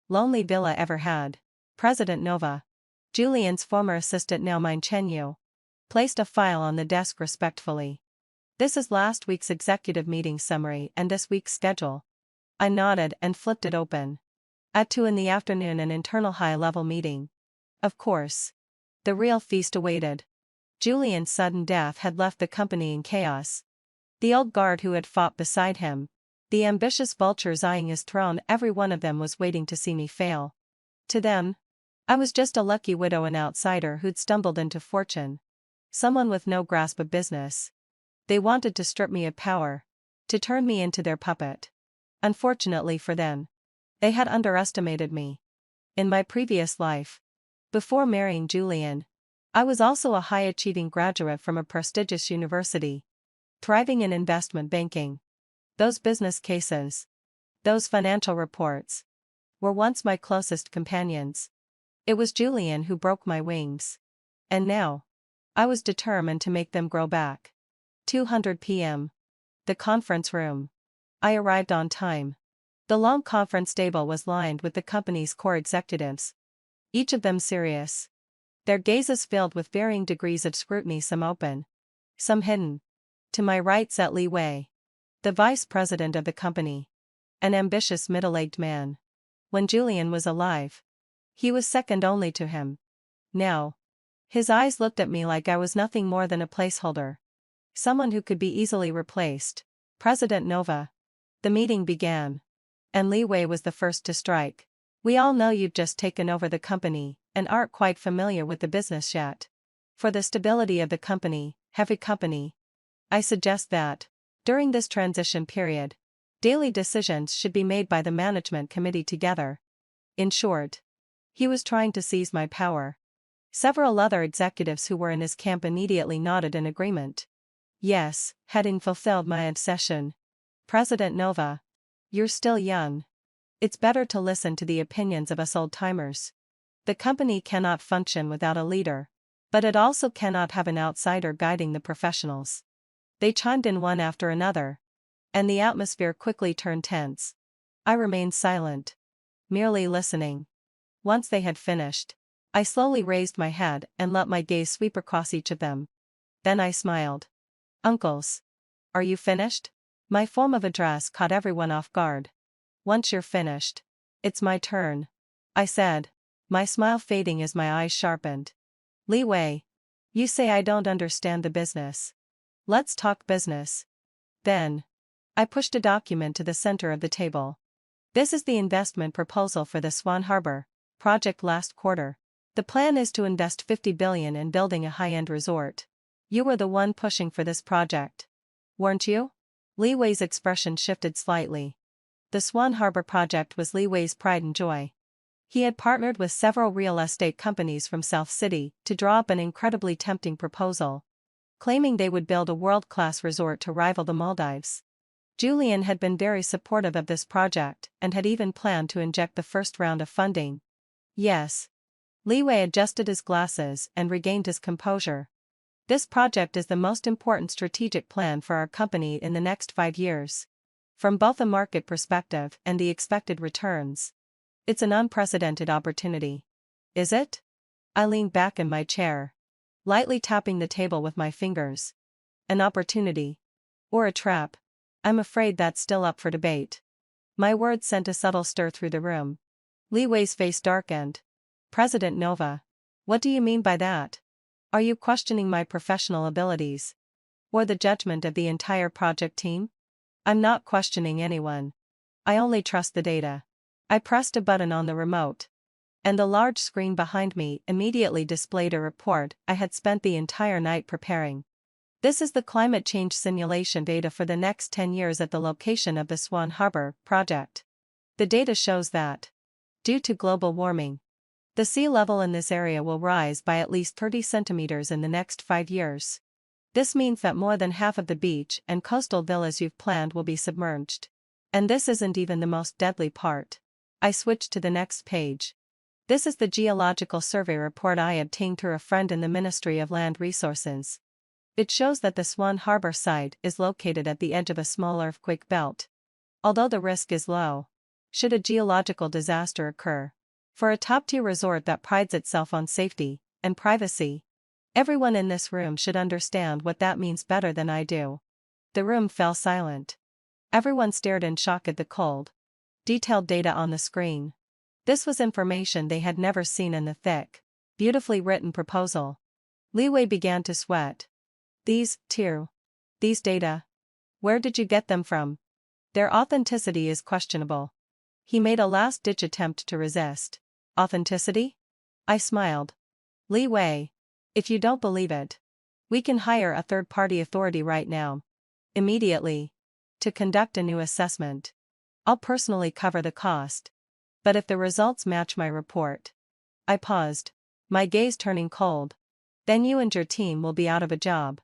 S1: lonely villa ever had. President Nova, Julian's former assistant now Min Chenyu, placed a file on the desk respectfully. This is last week's executive meeting summary and this week's schedule. I nodded and flipped it open. At 2 p.m, an internal high-level meeting. Of course. The real feast awaited. Julian's sudden death had left the company in chaos. The old guard who had fought beside him, the ambitious vultures eyeing his throne, every one of them was waiting to see me fail. To them, I was just a lucky widow, an outsider who'd stumbled into fortune. Someone with no grasp of business. They wanted to strip me of power, to turn me into their puppet. Unfortunately for them, they had underestimated me. In my previous life, before marrying Julian, I was also a high-achieving graduate from a prestigious university, thriving in investment banking. Those business cases, those financial reports, were once my closest companions. It was Julian who broke my wings. And now, I was determined to make them grow back. 2:00 p.m. The conference room. I arrived on time. The long conference table was lined with the company's core executives. Each of them serious. Their gazes filled with varying degrees of scrutiny, some open, some hidden. To my right sat Li Wei, the vice president of the company. An ambitious middle-aged man. When Julian was alive, he was second only to him. Now, his eyes looked at me like I was nothing more than a placeholder. Someone who could be easily replaced. President Nova. The meeting began. And Li Wei was the first to strike. We all know you've just taken over the company, and aren't quite familiar with the business yet. For the stability of the company, heavy company, I suggest that, during this transition period, daily decisions should be made by the management committee together. In short, he was trying to seize my power. Several other executives who were in his camp immediately nodded in agreement. Yes, having fulfilled my obsession. President Nova, you're still young. It's better to listen to the opinions of us old-timers. The company cannot function without a leader, but it also cannot have an outsider guiding the professionals. They chimed in one after another, and the atmosphere quickly turned tense. I remained silent, merely listening. Once they had finished, I slowly raised my head and let my gaze sweep across each of them. Then I smiled. Uncles, are you finished? My form of address caught everyone off guard. Once you're finished, it's my turn, I said, my smile fading as my eyes sharpened. Li Wei, you say I don't understand the business. Let's talk business. Then, I pushed a document to the center of the table. This is the investment proposal for the Swan Harbor project last quarter. The plan is to invest 50 billion in building a high-end resort. You were the one pushing for this project, weren't you? Li Wei's expression shifted slightly. The Swan Harbor project was Li Wei's pride and joy. He had partnered with several real estate companies from South City to draw up an incredibly tempting proposal, claiming they would build a world-class resort to rival the Maldives. Julian had been very supportive of this project and had even planned to inject the first round of funding. Yes. Li Wei adjusted his glasses and regained his composure. This project is the most important strategic plan for our company in the next 5 years. From both a market perspective and the expected returns, it's an unprecedented opportunity. Is it? I leaned back in my chair, lightly tapping the table with my fingers. An opportunity? Or a trap? I'm afraid that's still up for debate. My words sent a subtle stir through the room. Li Wei's face darkened. President Nova, what do you mean by that? Are you questioning my professional abilities? Or the judgment of the entire project team? I'm not questioning anyone. I only trust the data. I pressed a button on the remote, and the large screen behind me immediately displayed a report I had spent the entire night preparing. This is the climate change simulation data for the next 10 years at the location of the Swan Harbor project. The data shows that, due to global warming, the sea level in this area will rise by at least 30 centimeters in the next 5 years. This means that more than half of the beach and coastal villas you've planned will be submerged. And this isn't even the most deadly part. I switched to the next page. This is the geological survey report I obtained through a friend in the Ministry of Land Resources. It shows that the Swan Harbor site is located at the edge of a small earthquake belt. Although the risk is low, should a geological disaster occur, for a top-tier resort that prides itself on safety and privacy, everyone in this room should understand what that means better than I do. The room fell silent. Everyone stared in shock at the cold, detailed data on the screen. This was information they had never seen in the thick, beautifully written proposal. Li Wei began to sweat. These data. Where did you get them from? Their authenticity is questionable. He made a last-ditch attempt to resist. Authenticity? I smiled. Li Wei, if you don't believe it, we can hire a third-party authority right now. Immediately. To conduct a new assessment. I'll personally cover the cost. But if the results match my report. I paused, my gaze turning cold. Then you and your team will be out of a job.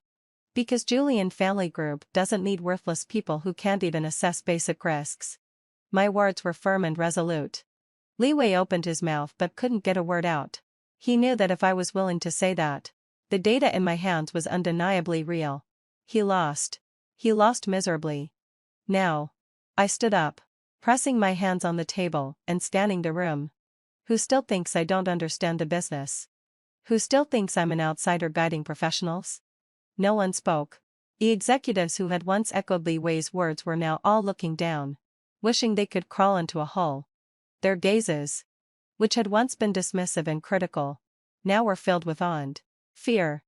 S1: Because Julian Family Group doesn't need worthless people who can't even assess basic risks. My words were firm and resolute. Li Wei opened his mouth but couldn't get a word out. He knew that if I was willing to say that, the data in my hands was undeniably real. He lost. He lost miserably. Now. I stood up, pressing my hands on the table and scanning the room. Who still thinks I don't understand the business? Who still thinks I'm an outsider guiding professionals? No one spoke. The executives who had once echoed Li Wei's words were now all looking down, wishing they could crawl into a hole. Their gazes, which had once been dismissive and critical, now were filled with awe and fear.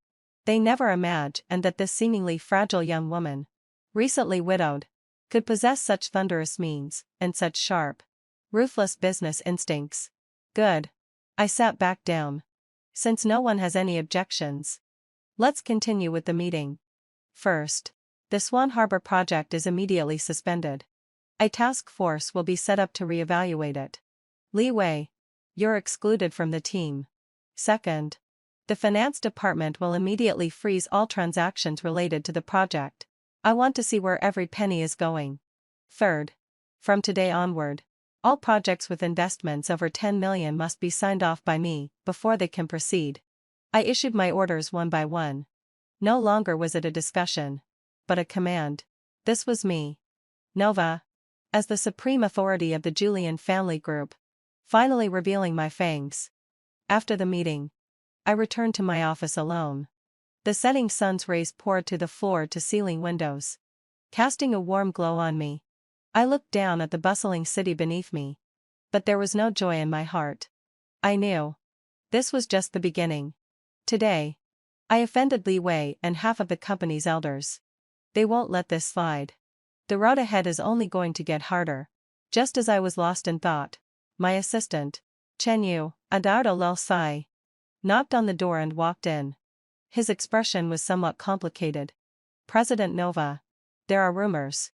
S1: They never imagined that this seemingly fragile young woman, recently widowed, could possess such thunderous means and such sharp, ruthless business instincts. Good. I sat back down. Since no one has any objections, let's continue with the meeting. First, the Swan Harbor project is immediately suspended. A task force will be set up to reevaluate it. Li Wei, you're excluded from the team. Second, the finance department will immediately freeze all transactions related to the project. I want to see where every penny is going. Third, from today onward, all projects with investments over 10 million must be signed off by me before they can proceed. I issued my orders one by one. No longer was it a discussion, but a command. This was me, Nova, as the supreme authority of the Julian Family Group, finally revealing my fangs. After the meeting, I returned to my office alone. The setting sun's rays poured to the floor-to-ceiling windows, casting a warm glow on me. I looked down at the bustling city beneath me, but there was no joy in my heart. I knew. This was just the beginning. Today, I offended Li Wei and half of the company's elders. They won't let this slide. The road ahead is only going to get harder. Just as I was lost in thought, my assistant, Chen Yu, Adardo Lel Sai, knocked on the door and walked in. His expression was somewhat complicated. President Nova, there are rumors.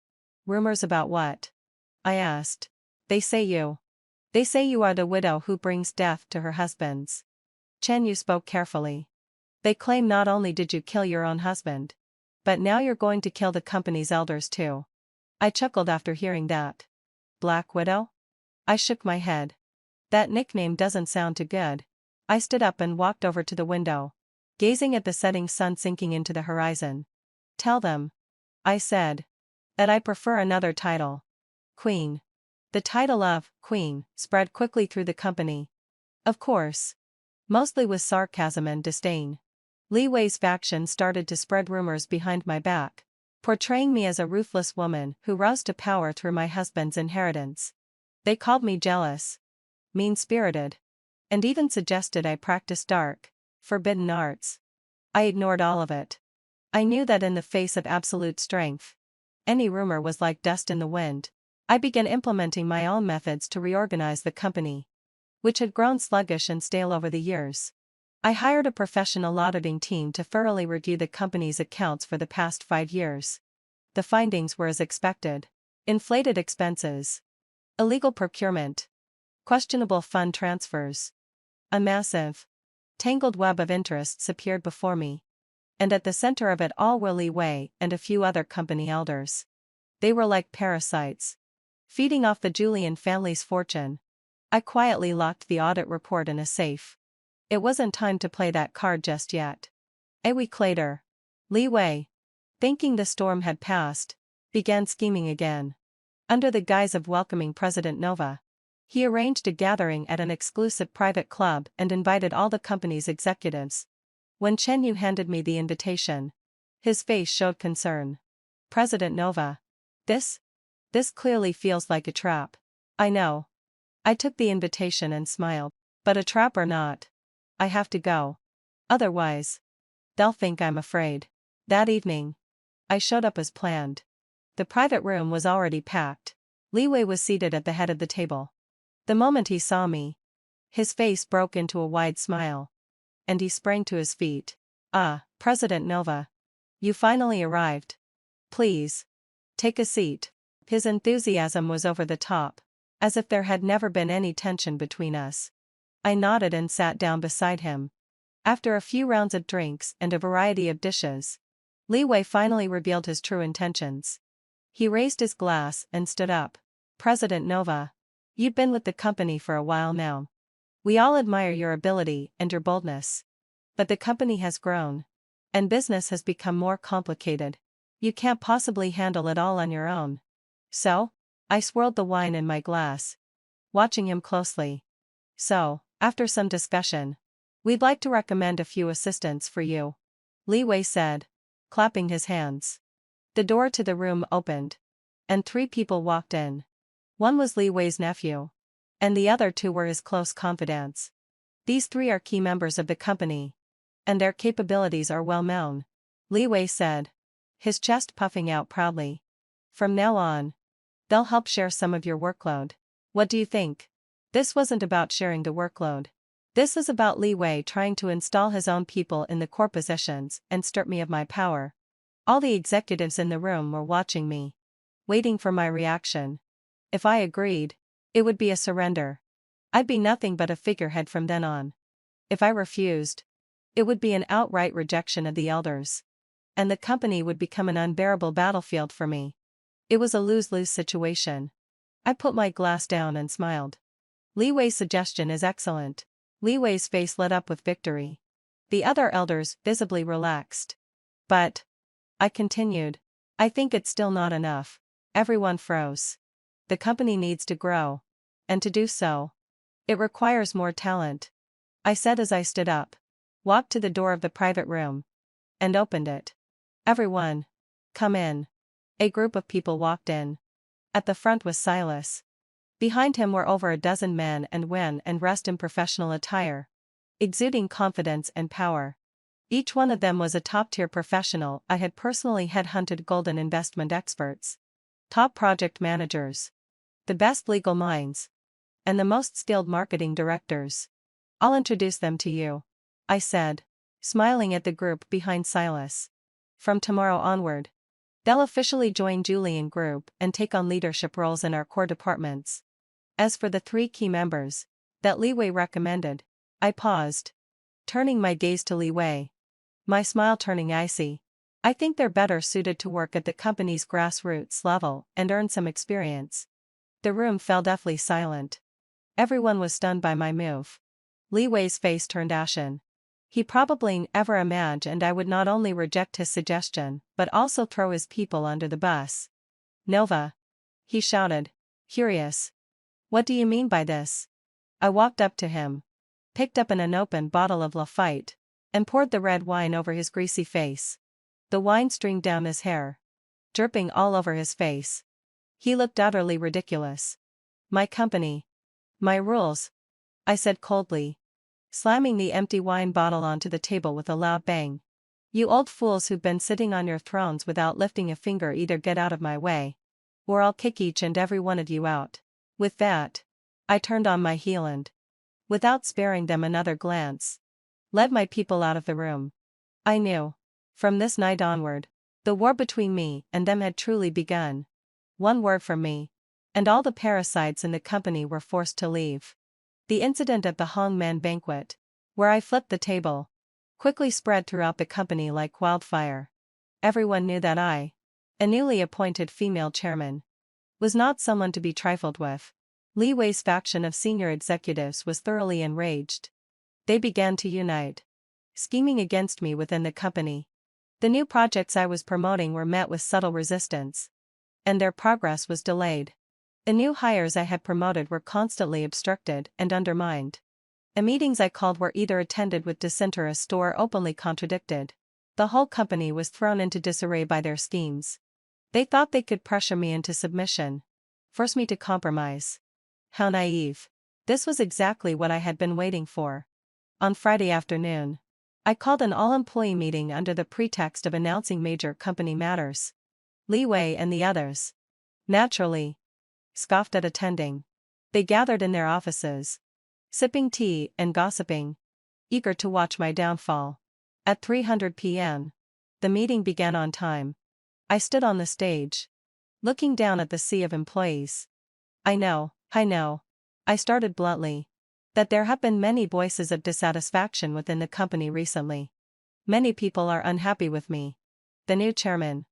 S1: Rumors about what? I asked. They say you are the widow who brings death to her husbands. Chen Yu spoke carefully. They claim not only did you kill your own husband, but now you're going to kill the company's elders too. I chuckled after hearing that. Black Widow? I shook my head. That nickname doesn't sound too good. I stood up and walked over to the window, gazing at the setting sun sinking into the horizon. Tell them, I said, that I prefer another title. Queen. The title of Queen spread quickly through the company. Of course. Mostly with sarcasm and disdain. Li Wei's faction started to spread rumors behind my back, portraying me as a ruthless woman who rose to power through my husband's inheritance. They called me jealous, mean-spirited, and even suggested I practice dark, forbidden arts. I ignored all of it. I knew that in the face of absolute strength, any rumor was like dust in the wind. I began implementing my own methods to reorganize the company, which had grown sluggish and stale over the years. I hired a professional auditing team to thoroughly review the company's accounts for the past 5 years. The findings were as expected. Inflated expenses, illegal procurement, questionable fund transfers. A massive, tangled web of interests appeared before me. And at the center of it all were Li Wei and a few other company elders. They were like parasites, feeding off the Julian family's fortune. I quietly locked the audit report in a safe. It wasn't time to play that card just yet. A week later, Li Wei, thinking the storm had passed, began scheming again. Under the guise of welcoming President Nova, he arranged a gathering at an exclusive private club and invited all the company's executives. When Chen Yu handed me the invitation, his face showed concern. President Nova. This clearly feels like a trap. I know. I took the invitation and smiled. But a trap or not, I have to go. Otherwise, they'll think I'm afraid. That evening, I showed up as planned. The private room was already packed. Li Wei was seated at the head of the table. The moment he saw me, his face broke into a wide smile. And he sprang to his feet. Ah, President Nova. You finally arrived. Please. Take a seat. His enthusiasm was over the top, as if there had never been any tension between us. I nodded and sat down beside him. After a few rounds of drinks and a variety of dishes, Li Wei finally revealed his true intentions. He raised his glass and stood up. President Nova. You've been with the company for a while now. We all admire your ability and your boldness. But the company has grown. And business has become more complicated. You can't possibly handle it all on your own. So? I swirled the wine in my glass, watching him closely. So, after some discussion, we'd like to recommend a few assistants for you, Li Wei said, clapping his hands. The door to the room opened, and 3 people walked in. One was Li Wei's nephew, and the other 2 were his close confidants. These 3 are key members of the company, and their capabilities are well known, Li Wei said, his chest puffing out proudly. From now on, they'll help share some of your workload. What do you think? This wasn't about sharing the workload. This is about Li Wei trying to install his own people in the core positions and strip me of my power. All the executives in the room were watching me, waiting for my reaction. If I agreed, it would be a surrender. I'd be nothing but a figurehead from then on. If I refused, it would be an outright rejection of the elders. And the company would become an unbearable battlefield for me. It was a lose-lose situation. I put my glass down and smiled. Li Wei's suggestion is excellent. Li Wei's face lit up with victory. The other elders visibly relaxed. But, I continued, I think it's still not enough. Everyone froze. The company needs to grow. And to do so, it requires more talent. I said as I stood up, walked to the door of the private room, and opened it. Everyone, come in. A group of people walked in. At the front was Silas. Behind him were over a dozen men and women dressed in professional attire, exuding confidence and power. Each one of them was a top-tier professional. I had personally headhunted golden investment experts, top project managers, the best legal minds, and the most skilled marketing directors. I'll introduce them to you, I said, smiling at the group behind Silas. From tomorrow onward, they'll officially join Julian Group and take on leadership roles in our core departments. As for the 3 key members that Li Wei recommended, I paused, turning my gaze to Li Wei, my smile turning icy. I think they're better suited to work at the company's grassroots level and earn some experience. The room fell deathly silent. Everyone was stunned by my move. Li Wei's face turned ashen. He probably never imagined I would not only reject his suggestion, but also throw his people under the bus. Nova, he shouted, furious. What do you mean by this? I walked up to him, picked up an unopened bottle of Lafite, and poured the red wine over his greasy face. The wine streamed down his hair, dripping all over his face. He looked utterly ridiculous. My company. My rules, I said coldly, slamming the empty wine bottle onto the table with a loud bang. You old fools who've been sitting on your thrones without lifting a finger, either get out of my way, or I'll kick each and every one of you out. With that, I turned on my heel and, without sparing them another glance, led my people out of the room. I knew, from this night onward, the war between me and them had truly begun. One word from me, and all the parasites in the company were forced to leave. The incident at the Hongman banquet, where I flipped the table, quickly spread throughout the company like wildfire. Everyone knew that I, a newly appointed female chairman, was not someone to be trifled with. Li Wei's faction of senior executives was thoroughly enraged. They began to unite, scheming against me within the company. The new projects I was promoting were met with subtle resistance, and their progress was delayed. The new hires I had promoted were constantly obstructed and undermined. The meetings I called were either attended with disinterest or openly contradicted. The whole company was thrown into disarray by their schemes. They thought they could pressure me into submission, force me to compromise. How naive. This was exactly what I had been waiting for. On Friday afternoon, I called an all-employee meeting under the pretext of announcing major company matters. Li Wei and the others, naturally, scoffed at attending. They gathered in their offices, sipping tea and gossiping, eager to watch my downfall. At 3:00 p.m., the meeting began on time. I stood on the stage, looking down at the sea of employees. I know, I started bluntly, that there have been many voices of dissatisfaction within the company recently. Many people are unhappy with me, the new chairman.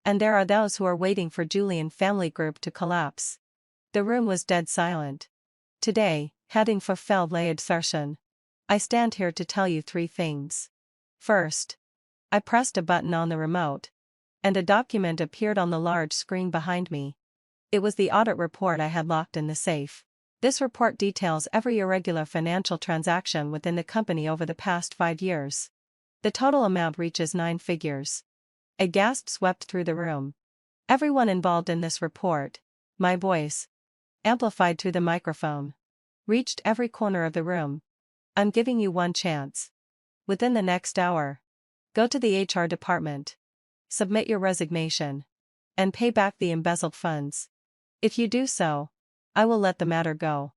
S1: And there are those who are waiting for Julian Family Group to collapse. The room was dead silent. Today, heading for Feldleitzarshan, I stand here to tell you 3 things. First, I pressed a button on the remote, and a document appeared on the large screen behind me. It was the audit report I had locked in the safe. This report details every irregular financial transaction within the company over the past 5 years. The total amount reaches 9 figures. A gasp swept through the room. Everyone involved in this report, my voice, amplified through the microphone, reached every corner of the room. I'm giving you one chance. Within the next hour, go to the HR department, submit your resignation, and pay back the embezzled funds. If you do so, I will let the matter go.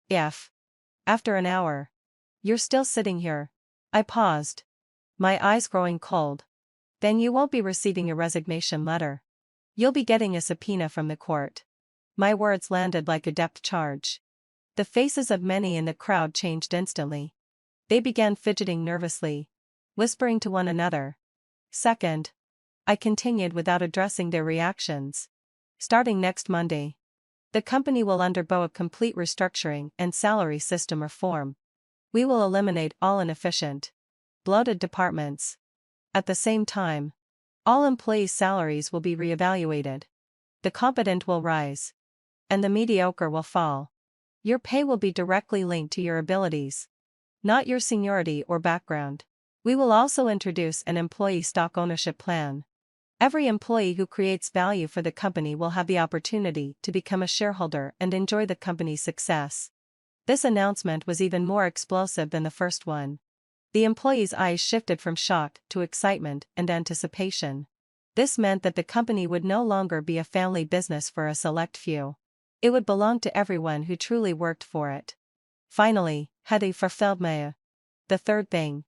S1: If, after an hour, you're still sitting here, I paused, my eyes growing cold, then you won't be receiving a resignation letter. You'll be getting a subpoena from the court. My words landed like a depth charge. The faces of many in the crowd changed instantly. They began fidgeting nervously, whispering to one another. Second, I continued without addressing their reactions. Starting next Monday, the company will undergo a complete restructuring and salary system reform. We will eliminate all inefficient, bloated departments. At the same time, all employees' salaries will be reevaluated. The competent will rise, and the mediocre will fall. Your pay will be directly linked to your abilities, not your seniority or background. We will also introduce an employee stock ownership plan. Every employee who creates value for the company will have the opportunity to become a shareholder and enjoy the company's success. This announcement was even more explosive than the first one. The employees' eyes shifted from shock to excitement and anticipation. This meant that the company would no longer be a family business for a select few. It would belong to everyone who truly worked for it. Finally, heading for Feldmeier. The third thing.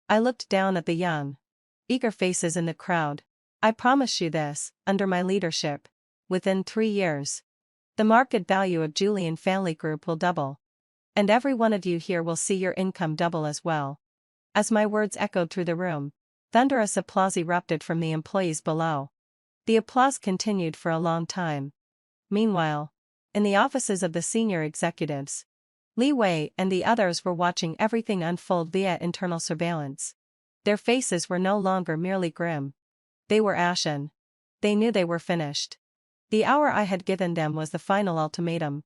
S1: I looked down at the young, eager faces in the crowd. I promise you this, under my leadership, within 3 years, the market value of Julian Family Group will double. And every one of you here will see your income double as well. As my words echoed through the room, thunderous applause erupted from the employees below. The applause continued for a long time. Meanwhile, in the offices of the senior executives, Li Wei and the others were watching everything unfold via internal surveillance. Their faces were no longer merely grim. They were ashen. They knew they were finished. The hour I had given them was the final ultimatum.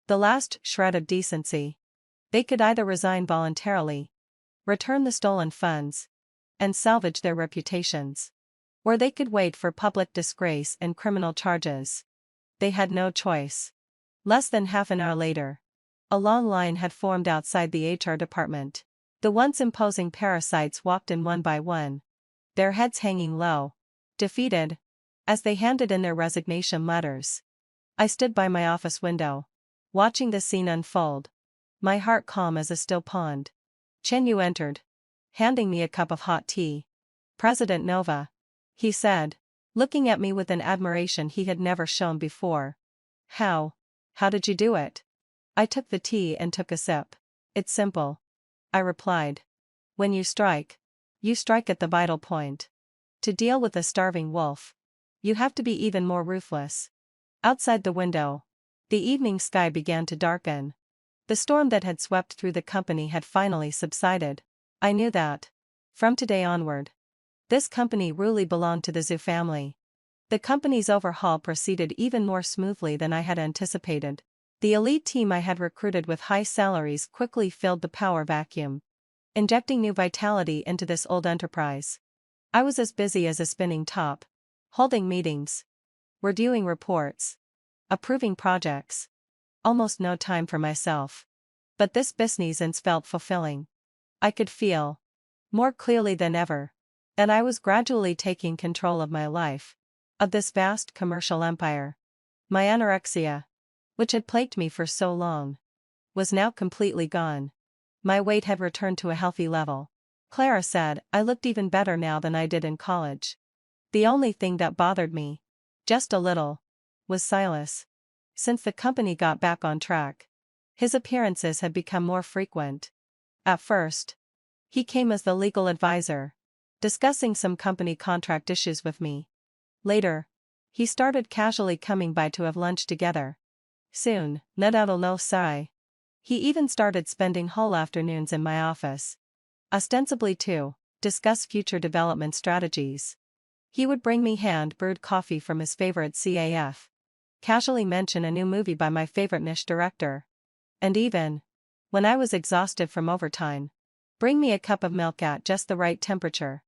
S1: The last shred of decency. They could either resign voluntarily, return the stolen funds, and salvage their reputations, or they could wait for public disgrace and criminal charges. They had no choice. Less than half an hour later, a long line had formed outside the HR department. The once imposing parasites walked in one by one, their heads hanging low, defeated, as they handed in their resignation letters. I stood by my office window, watching the scene unfold, my heart calm as a still pond. Chen Yu entered, handing me a cup of hot tea. President Nova, he said, looking at me with an admiration he had never shown before. How did you do it? I took the tea and took a sip. It's simple, I replied. When you strike at the vital point. To deal with a starving wolf, you have to be even more ruthless. Outside the window, The evening sky began to darken. The storm that had swept through the company had finally subsided. I knew that. From today onward, this company really belonged to the Zhu family. The company's overhaul proceeded even more smoothly than I had anticipated. The elite team I had recruited with high salaries quickly filled the power vacuum, injecting new vitality into this old enterprise. I was as busy as a spinning top, holding meetings, reviewing reports, approving projects. Almost no time for myself. But this business felt fulfilling. I could feel, more clearly than ever, that I was gradually taking control of my life, of this vast commercial empire. My anorexia, which had plagued me for so long, was now completely gone. My weight had returned to a healthy level. Clara said I looked even better now than I did in college. The only thing that bothered me, just a little, was Silas. Since the company got back on track, his appearances had become more frequent. At first, he came as the legal advisor, discussing some company contract issues with me. Later, he started casually coming by to have lunch together. Soon, he even started spending whole afternoons in my office, ostensibly to discuss future development strategies. He would bring me hand-brewed coffee from his favorite CAF, casually mention a new movie by my favorite niche director, and even, when I was exhausted from overtime, bring me a cup of milk at just the right temperature.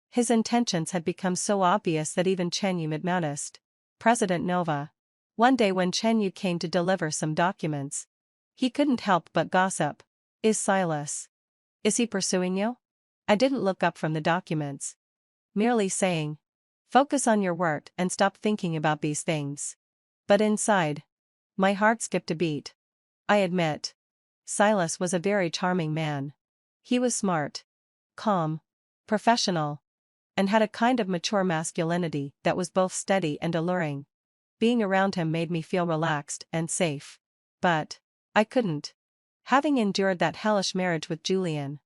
S1: His intentions had become so obvious that even Chen Yu had noticed. President Nova. One day when Chen Yu came to deliver some documents, he couldn't help but gossip. Is Silas? Is he pursuing you? I didn't look up from the documents, merely saying, focus on your work and stop thinking about these things. But inside, my heart skipped a beat. I admit, Silas was a very charming man. He was smart, calm, professional, and had a kind of mature masculinity that was both steady and alluring. Being around him made me feel relaxed and safe. But I couldn't. Having endured that hellish marriage with Julian,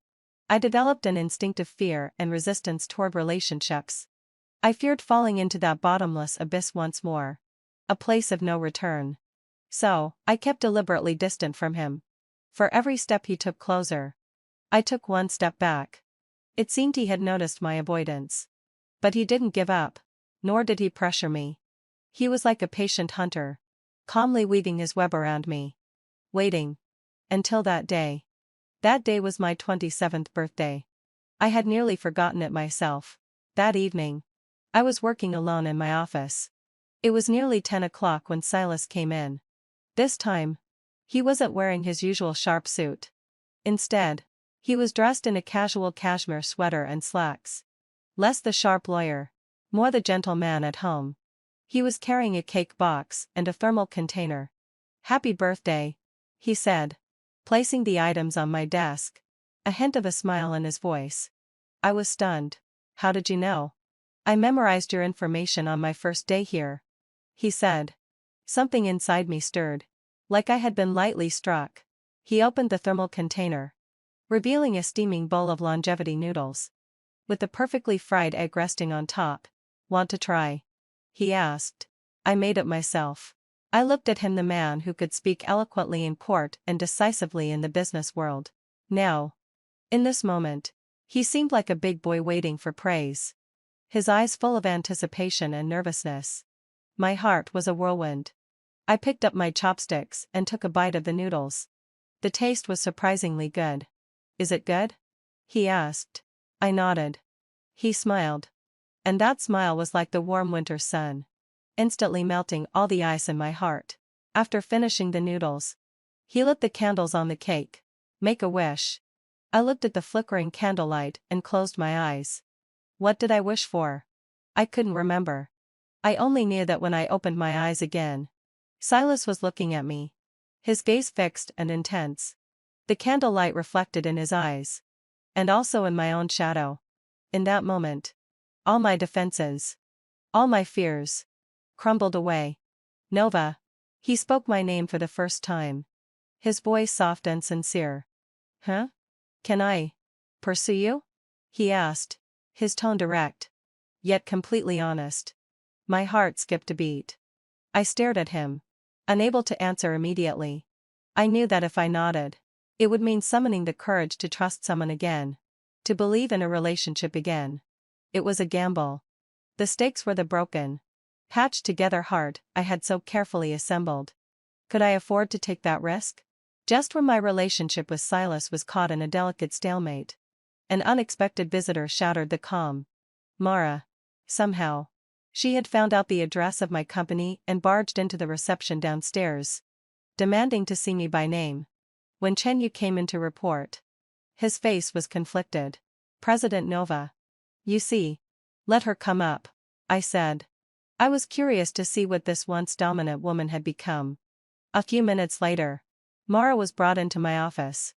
S1: I developed an instinctive fear and resistance toward relationships. I feared falling into that bottomless abyss once more, a place of no return. So, I kept deliberately distant from him. For every step he took closer, I took one step back. It seemed he had noticed my avoidance. But he didn't give up, nor did he pressure me. He was like a patient hunter, calmly weaving his web around me, waiting. Until that day. That day was my 27th birthday. I had nearly forgotten it myself. That evening, I was working alone in my office. It was nearly 10 o'clock when Silas came in. This time, he wasn't wearing his usual sharp suit. Instead, he was dressed in a casual cashmere sweater and slacks. Less the sharp lawyer, more the gentleman at home. He was carrying a cake box and a thermal container. Happy birthday, he said, placing the items on my desk, a hint of a smile in his voice. I was stunned. How did you know? I memorized your information on my first day here, he said. Something inside me stirred, like I had been lightly struck. He opened the thermal container, revealing a steaming bowl of longevity noodles, with the perfectly fried egg resting on top. Want to try? He asked. I made it myself. I looked at him, the man who could speak eloquently in court and decisively in the business world. Now, in this moment, he seemed like a big boy waiting for praise, his eyes full of anticipation and nervousness. My heart was a whirlwind. I picked up my chopsticks and took a bite of the noodles. The taste was surprisingly good. Is it good? He asked. I nodded. He smiled. And that smile was like the warm winter sun, instantly melting all the ice in my heart. After finishing the noodles, he lit the candles on the cake. Make a wish. I looked at the flickering candlelight and closed my eyes. What did I wish for? I couldn't remember. I only knew that when I opened my eyes again, Silas was looking at me, his gaze fixed and intense. The candlelight reflected in his eyes, and also in my own shadow. In that moment, all my defenses, all my fears, crumbled away. Nova. He spoke my name for the first time, his voice soft and sincere. Huh? Can I pursue you? He asked, his tone direct, yet completely honest. My heart skipped a beat. I stared at him, unable to answer immediately. I knew that if I nodded, it would mean summoning the courage to trust someone again, to believe in a relationship again. It was a gamble. The stakes were the broken, patched together heart I had so carefully assembled. Could I afford to take that risk? Just when my relationship with Silas was caught in a delicate stalemate, an unexpected visitor shattered the calm. Mara. Somehow. She had found out the address of my company and barged into the reception downstairs, demanding to see me by name. When Chen Yu came in to report, his face was conflicted. President Nova. You see. Let her come up, I said. I was curious to see what this once dominant woman had become. A few minutes later, Mara was brought into my office.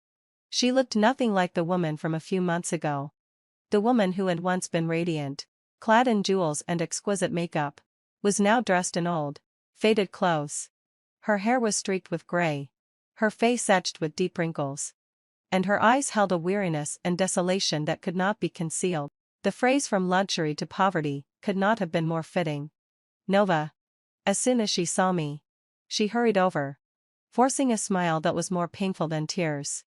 S1: She looked nothing like the woman from a few months ago. The woman who had once been radiant, clad in jewels and exquisite makeup, was now dressed in old, faded clothes. Her hair was streaked with gray, her face etched with deep wrinkles, and her eyes held a weariness and desolation that could not be concealed. The phrase "from luxury to poverty" could not have been more fitting. Nova. As soon as she saw me, she hurried over, forcing a smile that was more painful than tears.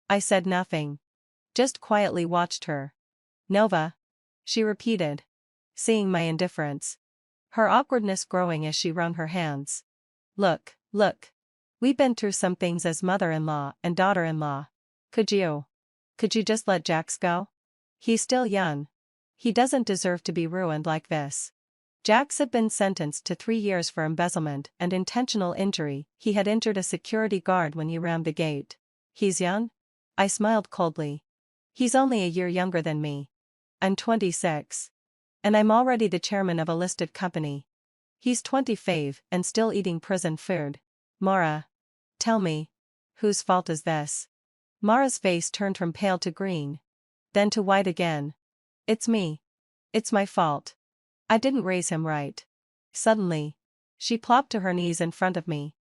S1: I said nothing, just quietly watched her. Nova. She repeated, seeing my indifference, her awkwardness growing as she wrung her hands. Look. We've been through some things as mother-in-law and daughter-in-law. Could you just let Jax go? He's still young. He doesn't deserve to be ruined like this. Jax had been sentenced to 3 years for embezzlement and intentional injury. He had injured a security guard when you rammed the gate. He's young? I smiled coldly. He's only a year younger than me. I'm 26. And I'm already the chairman of a listed company. He's 25 and still eating prison food. Mara. Tell me. Whose fault is this? Mara's face turned from pale to green, then to white again. It's me. It's my fault. I didn't raise him right. Suddenly, she plopped to her knees in front of me.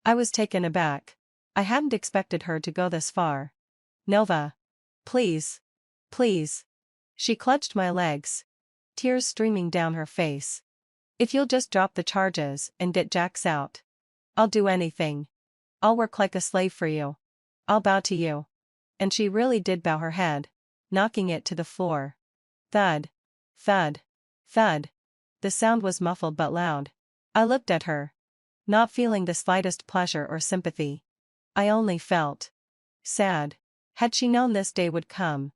S1: I was taken aback. I hadn't expected her to go this far. Nova. Please. She clutched my legs, tears streaming down her face. If you'll just drop the charges and get Jax out, I'll do anything. I'll work like a slave for you. I'll bow to you. And she really did bow her head, knocking it to the floor. Thud. Thud. Thud. The sound was muffled but loud. I looked at her, not feeling the slightest pleasure or sympathy. I only felt sad. Had she known this day would come,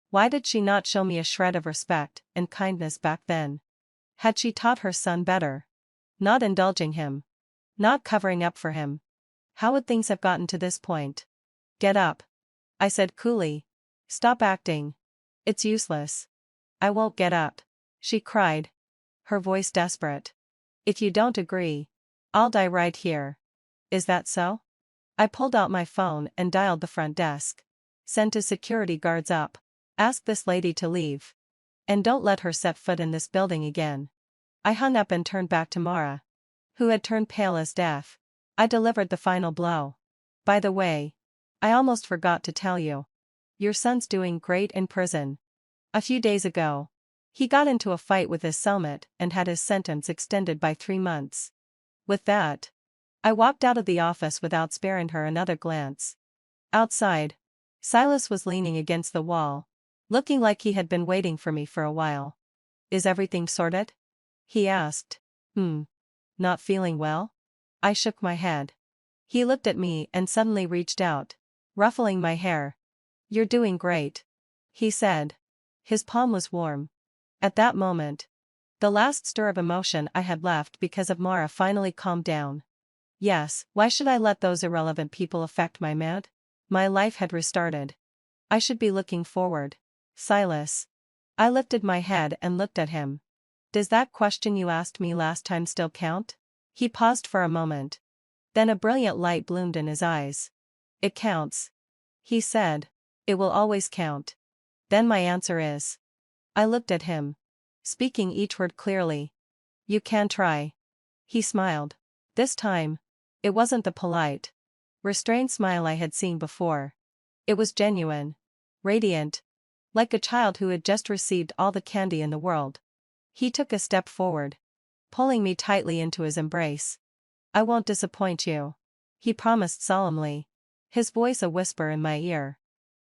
S1: why did she not show me a shred of respect and kindness back then? Had she taught her son better? Not indulging him. Not covering up for him. How would things have gotten to this point? Get up. I said coolly. Stop acting. It's useless. I won't get up, she cried, her voice desperate. If you don't agree, I'll die right here. Is that so? I pulled out my phone and dialed the front desk. Send to security guards up. Ask this lady to leave. And don't let her set foot in this building again. I hung up and turned back to Mara, who had turned pale as death. I delivered the final blow. By the way, I almost forgot to tell you. Your son's doing great in prison. A few days ago, he got into a fight with his cellmate and had his sentence extended by 3 months. With that, I walked out of the office without sparing her another glance. Outside, Silas was leaning against the wall, looking like he had been waiting for me for a while. Is everything sorted? He asked. Not feeling well? I shook my head. He looked at me and suddenly reached out, ruffling my hair. You're doing great, he said. His palm was warm. At that moment, the last stir of emotion I had left because of Mara finally calmed down. Yes, why should I let those irrelevant people affect my mood? My life had restarted. I should be looking forward. Silas. I lifted my head and looked at him. Does that question you asked me last time still count? He paused for a moment. Then a brilliant light bloomed in his eyes. It counts, he said. It will always count. Then my answer is. I looked at him, speaking each word clearly. You can try. He smiled. This time, it wasn't the polite, restrained smile I had seen before. It was genuine, radiant, like a child who had just received all the candy in the world. He took a step forward, pulling me tightly into his embrace. I won't disappoint you. He promised solemnly, his voice a whisper in my ear.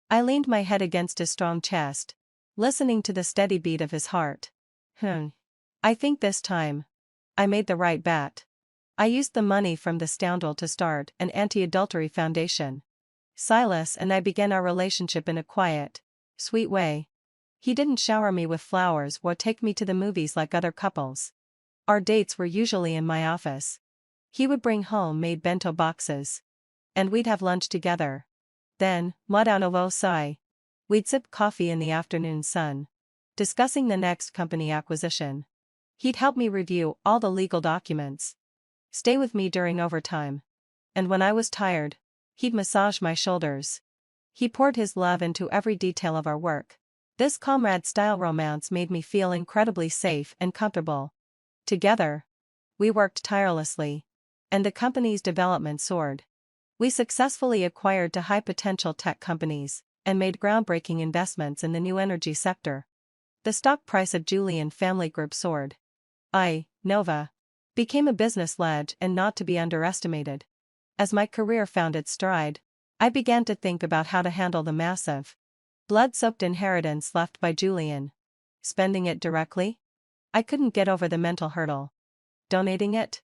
S1: I leaned my head against his strong chest, listening to the steady beat of his heart. I think this time I made the right bet. I used the money from the scoundrel to start an anti-adultery foundation. Silas and I began our relationship in a quiet, sweet way. He didn't shower me with flowers or take me to the movies like other couples. Our dates were usually in my office. He would bring home-made bento boxes, and we'd have lunch together. Then, we'd sip coffee in the afternoon sun, discussing the next company acquisition. He'd help me review all the legal documents, stay with me during overtime, and when I was tired, he'd massage my shoulders. He poured his love into every detail of our work. This comrade-style romance made me feel incredibly safe and comfortable. Together, we worked tirelessly, and the company's development soared. We successfully acquired to high-potential tech companies and made groundbreaking investments in the new energy sector. The stock price of Julian Family Group soared. Nova, became a business ledge and not to be underestimated. As my career found its stride, I began to think about how to handle the massive, blood-soaked inheritance left by Julian. Spending it directly? I couldn't get over the mental hurdle. Donating it?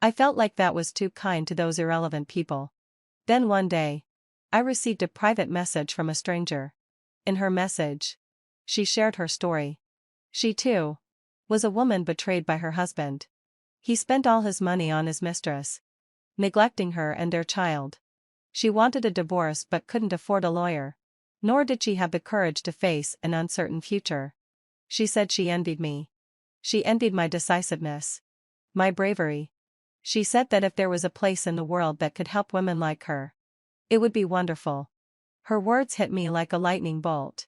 S1: I felt like that was too kind to those irrelevant people. Then one day, I received a private message from a stranger. In her message, she shared her story. She, too, was a woman betrayed by her husband. He spent all his money on his mistress, neglecting her and their child. She wanted a divorce but couldn't afford a lawyer. Nor did she have the courage to face an uncertain future. She said she envied me. She envied my decisiveness, my bravery. She said that if there was a place in the world that could help women like her, it would be wonderful. Her words hit me like a lightning bolt.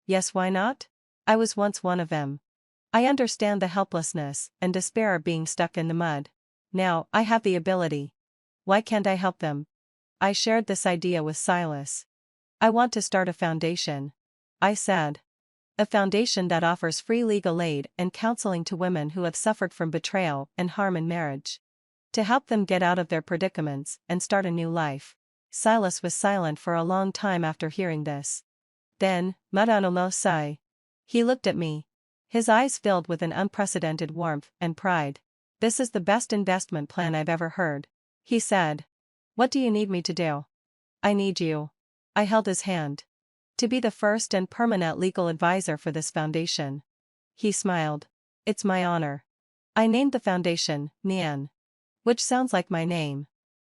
S1: Yes, why not? I was once one of them. I understand the helplessness and despair of being stuck in the mud. Now, I have the ability. Why can't I help them? I shared this idea with Silas. I want to start a foundation, I said. A foundation that offers free legal aid and counseling to women who have suffered from betrayal and harm in marriage, to help them get out of their predicaments and start a new life. Silas was silent for a long time after hearing this. Then, he looked at me, his eyes filled with an unprecedented warmth and pride. This is the best investment plan I've ever heard, he said. What do you need me to do? I need you. I held his hand. To be the first and permanent legal advisor for this foundation. He smiled. It's my honor. I named the foundation, Nian, which sounds like my name.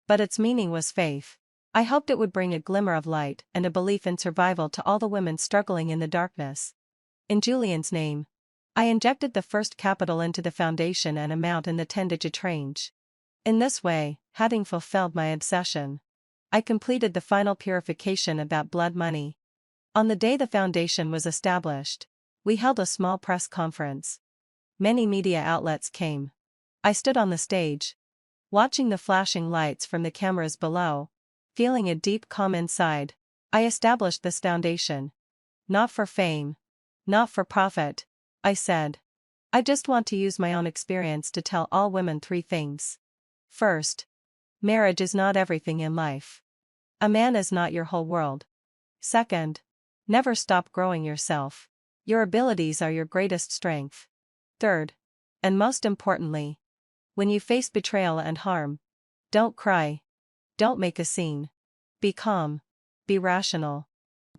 S1: But its meaning was faith. I hoped it would bring a glimmer of light and a belief in survival to all the women struggling in the darkness. In Julian's name, I injected the first capital into the foundation and amount in the 10-digit range. In this way, having fulfilled my obsession, I completed the final purification of that blood money. On the day the foundation was established, we held a small press conference. Many media outlets came. I stood on the stage, watching the flashing lights from the cameras below, feeling a deep calm inside. I established this foundation. Not for fame, not for profit, I said. I just want to use my own experience to tell all women 3 things. First, marriage is not everything in life. A man is not your whole world. Second, never stop growing yourself. Your abilities are your greatest strength. Third, and most importantly, when you face betrayal and harm, don't cry. Don't make a scene. Be calm. Be rational.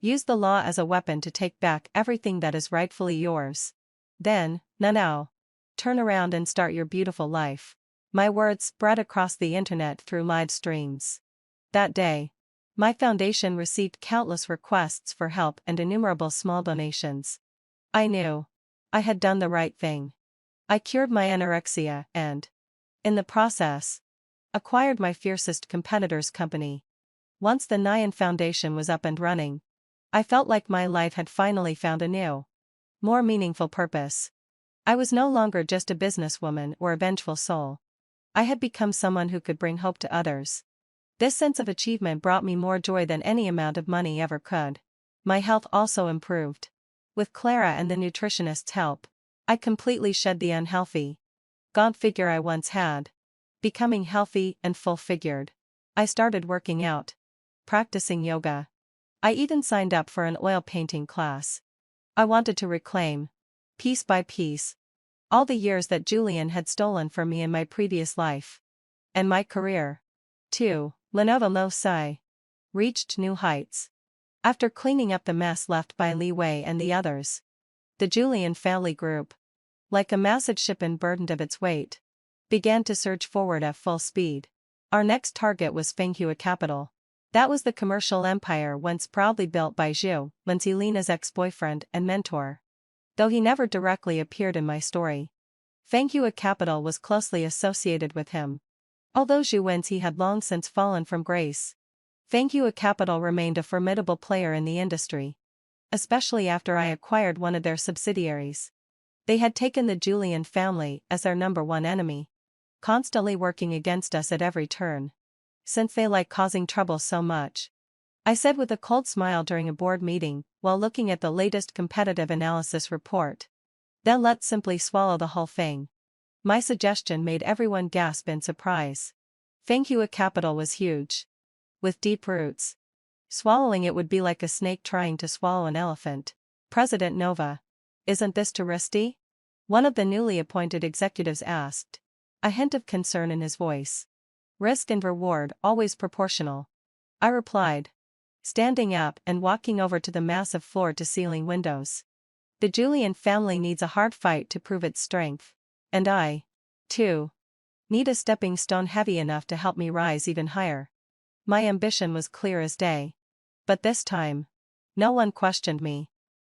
S1: Use the law as a weapon to take back everything that is rightfully yours. Then, now, turn around and start your beautiful life. My words spread across the internet through live streams. That day, my foundation received countless requests for help and innumerable small donations. I knew I had done the right thing. I cured my anorexia and, in the process, acquired my fiercest competitor's company. Once the Nyan Foundation was up and running, I felt like my life had finally found a new, more meaningful purpose. I was no longer just a businesswoman or a vengeful soul. I had become someone who could bring hope to others. This sense of achievement brought me more joy than any amount of money ever could. My health also improved. With Clara and the nutritionist's help, I completely shed the unhealthy, gaunt figure I once had. becoming healthy and full-figured. I started working out, practicing yoga. I even signed up for an oil painting class. I wanted to reclaim, piece by piece, all the years that Julian had stolen from me in my previous life. And my career, too, Lenovo Lo Sai, reached new heights. After cleaning up the mess left by Li Wei and the others, the Julian family group, like a massive ship unburdened of its weight, began to surge forward at full speed. Our next target was Fenghua Capital. That was the commercial empire once proudly built by Zhu, Lina's ex-boyfriend and mentor. Though he never directly appeared in my story, Fenghua Capital was closely associated with him. Although Zhu Wenzi had long since fallen from grace, Fenghua Capital remained a formidable player in the industry, especially after I acquired one of their subsidiaries. They had taken the Julian family as their #1 enemy, constantly working against us at every turn. Since they like causing trouble so much, I said with a cold smile during a board meeting while looking at the latest competitive analysis report, then let's simply swallow the whole thing. My suggestion made everyone gasp in surprise. Fenghua Capital was huge, with deep roots. Swallowing it would be like a snake trying to swallow an elephant. President Nova, isn't this too risky? One of the newly appointed executives asked, a hint of concern in his voice. Risk and reward always proportional, I replied, standing up and walking over to the massive floor-to-ceiling windows. The Julian family needs a hard fight to prove its strength, and I, too, need a stepping stone heavy enough to help me rise even higher. My ambition was clear as day. But this time, no one questioned me.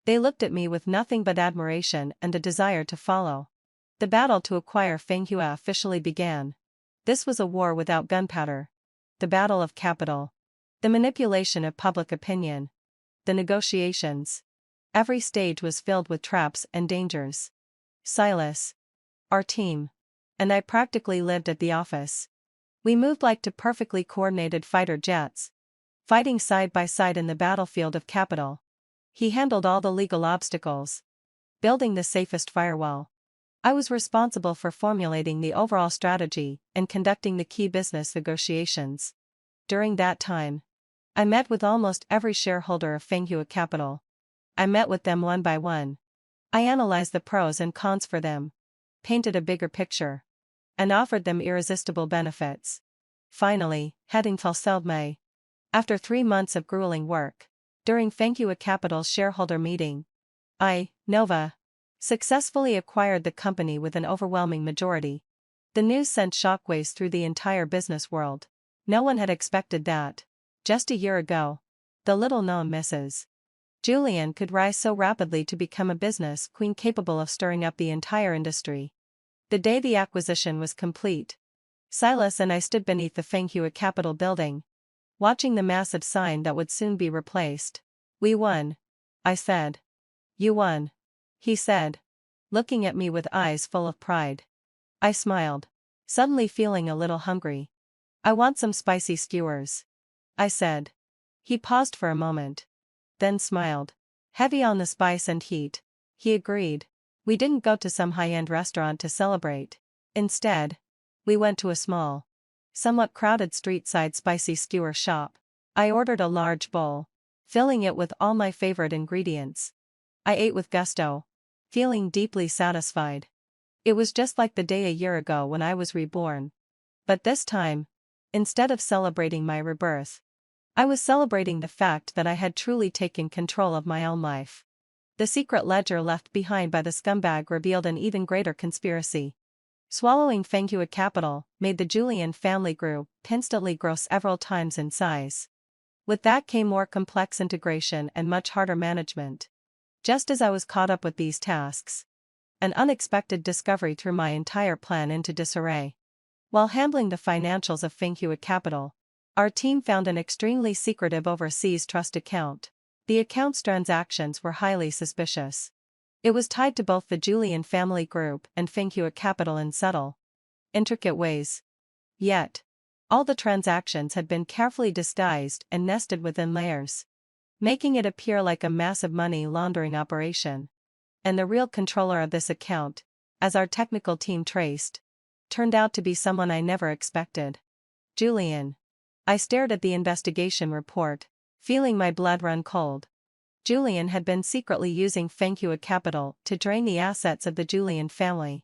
S1: They looked at me with nothing but admiration and a desire to follow. The battle to acquire Fenghua officially began. This was a war without gunpowder. The battle of capital. The manipulation of public opinion. The negotiations. Every stage was filled with traps and dangers. Silas, our team, and I practically lived at the office. We moved like two perfectly coordinated fighter jets, fighting side by side in the battlefield of capital. He handled all the legal obstacles, building the safest firewall. I was responsible for formulating the overall strategy and conducting the key business negotiations. During that time, I met with almost every shareholder of Fenghua Capital. I met with them one by one. I analyzed the pros and cons for them, painted a bigger picture, and offered them irresistible benefits. Finally, heading till May. After 3 months of grueling work, during Fenghua Capital's shareholder meeting, I, Nova, successfully acquired the company with an overwhelming majority. The news sent shockwaves through the entire business world. No one had expected that, just a year ago, the little-known Mrs. Julian could rise so rapidly to become a business queen capable of stirring up the entire industry. The day the acquisition was complete, Silas and I stood beneath the Fenghua Capital building, watching the massive sign that would soon be replaced. We won, I said. You won, he said, looking at me with eyes full of pride. I smiled, suddenly feeling a little hungry. I want some spicy skewers, I said. He paused for a moment, then smiled. Heavy on the spice and heat, he agreed. We didn't go to some high-end restaurant to celebrate. Instead, we went to a small, somewhat crowded street-side spicy skewer shop. I ordered a large bowl, filling it with all my favorite ingredients. I ate with gusto, feeling deeply satisfied. It was just like the day a year ago when I was reborn. But this time, instead of celebrating my rebirth, I was celebrating the fact that I had truly taken control of my own life. The secret ledger left behind by the scumbag revealed an even greater conspiracy. Swallowing Fenghua Capital made the Julian family group instantly grow several times in size. With that came more complex integration and much harder management. Just as I was caught up with these tasks, an unexpected discovery threw my entire plan into disarray. While handling the financials of Fenghua Capital, our team found an extremely secretive overseas trust account. The account's transactions were highly suspicious. It was tied to both the Julian family group and Fenghua Capital in subtle, intricate ways. Yet, all the transactions had been carefully disguised and nested within layers, making it appear like a massive money laundering operation. And the real controller of this account, as our technical team traced, turned out to be someone I never expected. Julian. I stared at the investigation report, feeling my blood run cold. Julian had been secretly using Fanghua Capital to drain the assets of the Julian family.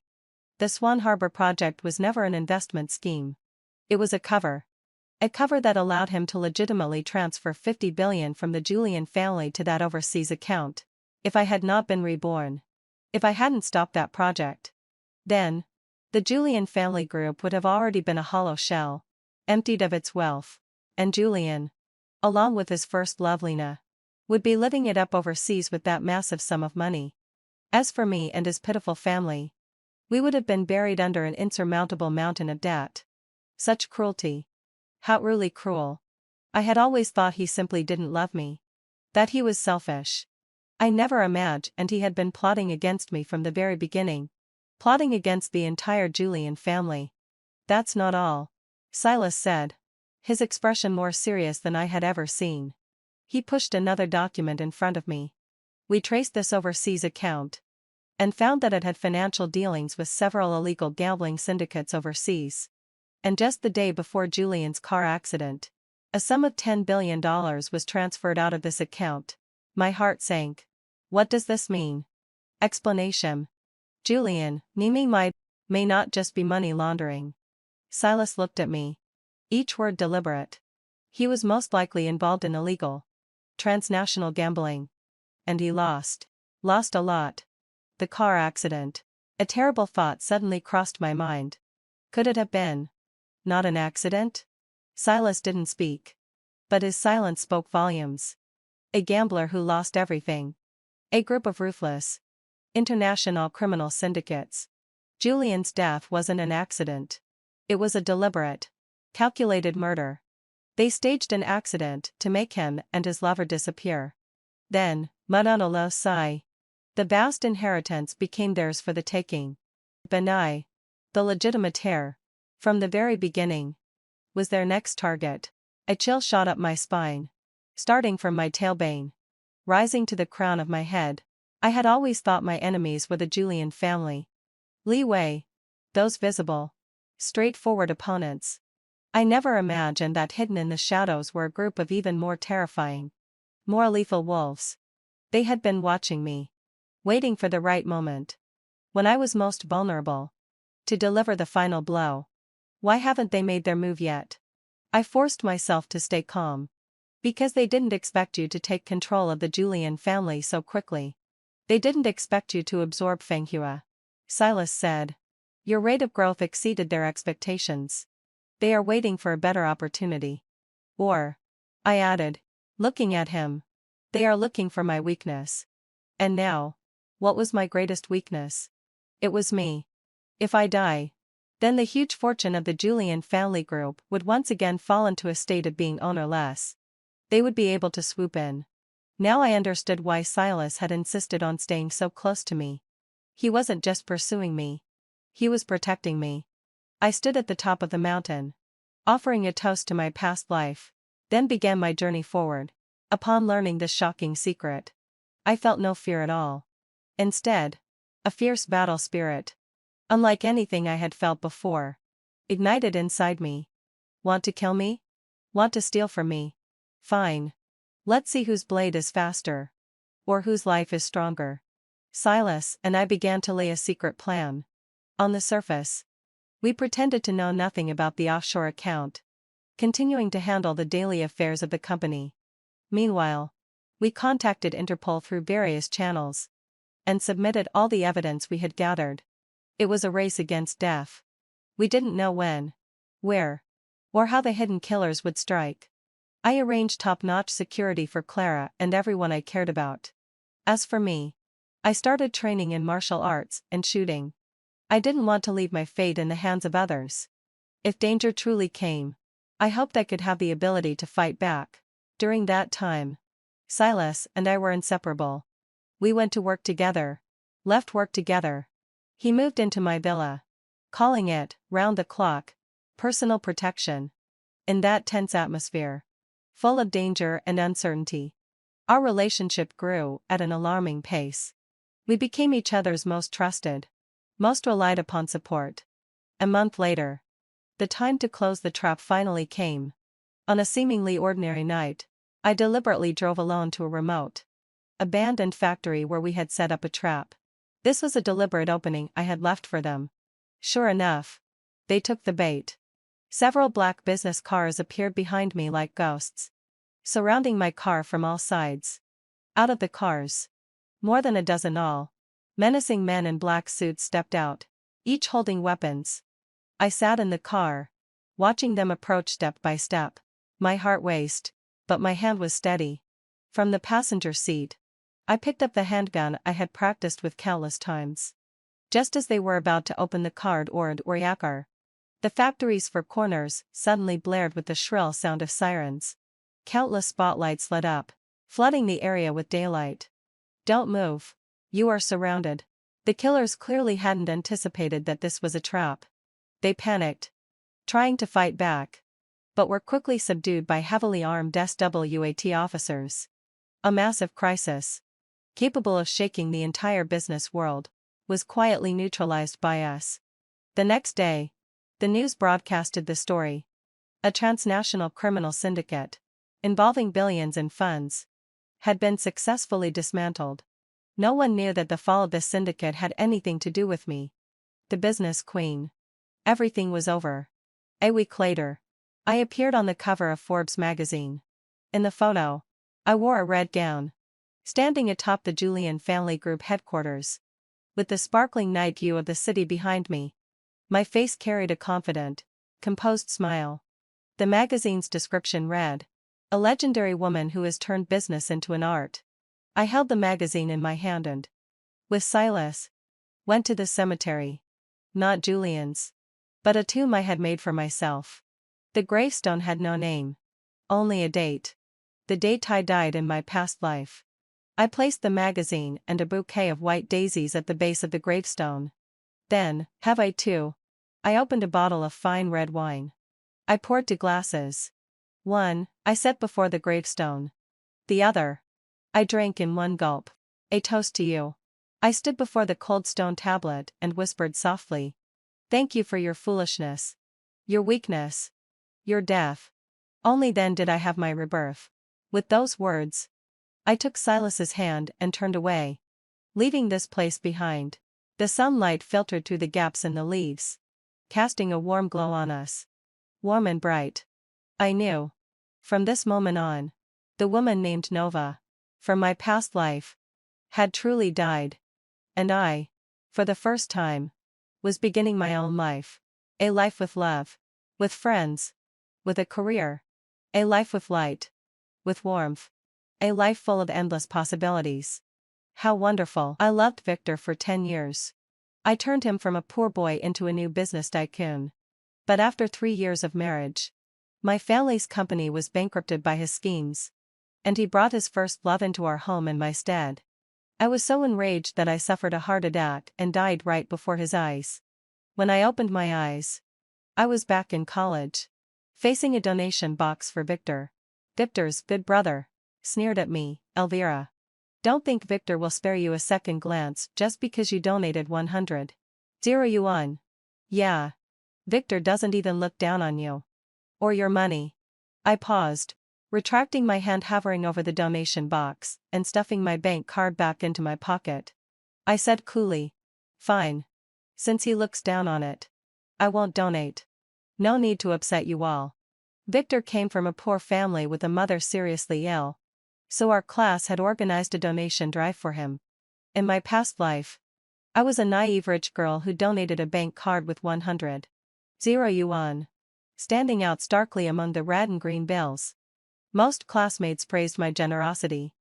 S1: The Swan Harbor project was never an investment scheme. It was a cover. A cover that allowed him to legitimately transfer $50 billion from the Julian family to that overseas account. If I had not been reborn. If I hadn't stopped that project. Then, the Julian family group would have already been a hollow shell, emptied of its wealth, and Julian, along with his first love Lena, would be living it up overseas with that massive sum of money. As for me and his pitiful family, we would have been buried under an insurmountable mountain of debt. Such cruelty. How really cruel. I had always thought he simply didn't love me. That he was selfish. I never imagined he had been plotting against me from the very beginning. Plotting against the entire Julian family. That's not all, Silas said, his expression more serious than I had ever seen. He pushed another document in front of me. We traced this overseas account and found that it had financial dealings with several illegal gambling syndicates overseas. And just the day before Julian's car accident, a sum of $10 billion was transferred out of this account. My heart sank. What does this mean? Explanation. Julian, may not just be money laundering. Silas looked at me. Each word deliberate. He was most likely involved in illegal, transnational gambling. And he lost. Lost a lot. The car accident. A terrible thought suddenly crossed my mind. Could it have been not an accident? Silas didn't speak. But his silence spoke volumes. A gambler who lost everything. A group of ruthless, international criminal syndicates. Julian's death wasn't an accident. It was a deliberate, calculated murder. They staged an accident to make him and his lover disappear. Then, mud on a low sigh. The vast inheritance became theirs for the taking. Benai, the legitimate heir, from the very beginning, was their next target. A chill shot up my spine, starting from my tailbone, rising to the crown of my head. I had always thought my enemies were the Julian family. Li Wei, those visible, straightforward opponents. I never imagined that hidden in the shadows were a group of even more terrifying, more lethal wolves. They had been watching me, waiting for the right moment, when I was most vulnerable, to deliver the final blow. Why haven't they made their move yet? I forced myself to stay calm. Because they didn't expect you to take control of the Julian family so quickly. They didn't expect you to absorb Fanghua. Silas said. Your rate of growth exceeded their expectations. They are waiting for a better opportunity. Or, I added, looking at him, they are looking for my weakness. And now, what was my greatest weakness? It was me. If I die, then the huge fortune of the Julian family group would once again fall into a state of being ownerless. They would be able to swoop in. Now I understood why Silas had insisted on staying so close to me. He wasn't just pursuing me. He was protecting me. I stood at the top of the mountain, offering a toast to my past life, then began my journey forward. Upon learning this shocking secret, I felt no fear at all. Instead, a fierce battle spirit, unlike anything I had felt before, ignited inside me. Want to kill me? Want to steal from me? Fine. Let's see whose blade is faster. Or whose life is stronger. Silas and I began to lay a secret plan. On the surface, we pretended to know nothing about the offshore account, continuing to handle the daily affairs of the company. Meanwhile, we contacted Interpol through various channels and submitted all the evidence we had gathered. It was a race against death. We didn't know when, where, or how the hidden killers would strike. I arranged top-notch security for Clara and everyone I cared about. As for me, I started training in martial arts and shooting. I didn't want to leave my fate in the hands of others. If danger truly came, I hoped I could have the ability to fight back. During that time, Silas and I were inseparable. We went to work together, left work together. He moved into my villa, calling it, round the clock, personal protection. In that tense atmosphere, full of danger and uncertainty, our relationship grew at an alarming pace. We became each other's most trusted, most relied upon support. A month later. The time to close the trap finally came. On a seemingly ordinary night, I deliberately drove alone to a remote, abandoned factory where we had set up a trap. This was a deliberate opening I had left for them. Sure enough, they took the bait. Several black business cars appeared behind me like ghosts, surrounding my car from all sides. Out of the cars, more than a dozen all, menacing men in black suits stepped out, each holding weapons. I sat in the car, watching them approach step by step. My heart raced, but my hand was steady. From the passenger seat, I picked up the handgun I had practiced with countless times. Just as they were about to open the car door or yakar, the factory's four corners suddenly blared with the shrill sound of sirens. Countless spotlights lit up, flooding the area with daylight. Don't move. You are surrounded. The killers clearly hadn't anticipated that this was a trap. They panicked, trying to fight back, but were quickly subdued by heavily armed SWAT officers. A massive crisis, capable of shaking the entire business world, was quietly neutralized by us. The next day, the news broadcasted the story. A transnational criminal syndicate, involving billions in funds, had been successfully dismantled. No one knew that the fall of this syndicate had anything to do with me, the business queen. Everything was over. A week later, I appeared on the cover of Forbes magazine. In the photo, I wore a red gown, standing atop the Julian family group headquarters, with the sparkling night view of the city behind me. My face carried a confident, composed smile. The magazine's description read, "A legendary woman who has turned business into an art." I held the magazine in my hand and, with Silas, went to the cemetery. Not Julian's, but a tomb I had made for myself. The gravestone had no name, only a date. The date I died in my past life. I placed the magazine and a bouquet of white daisies at the base of the gravestone. Then, have I too? I opened a bottle of fine red wine. I poured 2 glasses. One, I set before the gravestone. The other, I drank in one gulp. A toast to you. I stood before the cold stone tablet and whispered softly. Thank you for your foolishness, your weakness, your death. Only then did I have my rebirth. With those words, I took Silas's hand and turned away, leaving this place behind. The sunlight filtered through the gaps in the leaves, casting a warm glow on us. Warm and bright. I knew, from this moment on, the woman named Nova, from my past life, had truly died. And I, for the first time, was beginning my own life. A life with love, with friends, with a career. A life with light, with warmth. A life full of endless possibilities. How wonderful. I loved Victor for 10 years. I turned him from a poor boy into a new business tycoon. But after 3 years of marriage, my family's company was bankrupted by his schemes, and he brought his first love into our home in my stead. I was so enraged that I suffered a heart attack and died right before his eyes. When I opened my eyes, I was back in college, facing a donation box for Victor. Victor's good brother sneered at me, Elvira. Don't think Victor will spare you a second glance just because you donated 100 yuan. Yeah. Victor doesn't even look down on you. Or your money. I paused, retracting my hand hovering over the donation box and stuffing my bank card back into my pocket. I said coolly, fine. Since he looks down on it, I won't donate. No need to upset you all. Victor came from a poor family with a mother seriously ill, so our class had organized a donation drive for him. In my past life, I was a naive rich girl who donated a bank card with 100 yuan, standing out starkly among the red and green bills. Most classmates praised my generosity,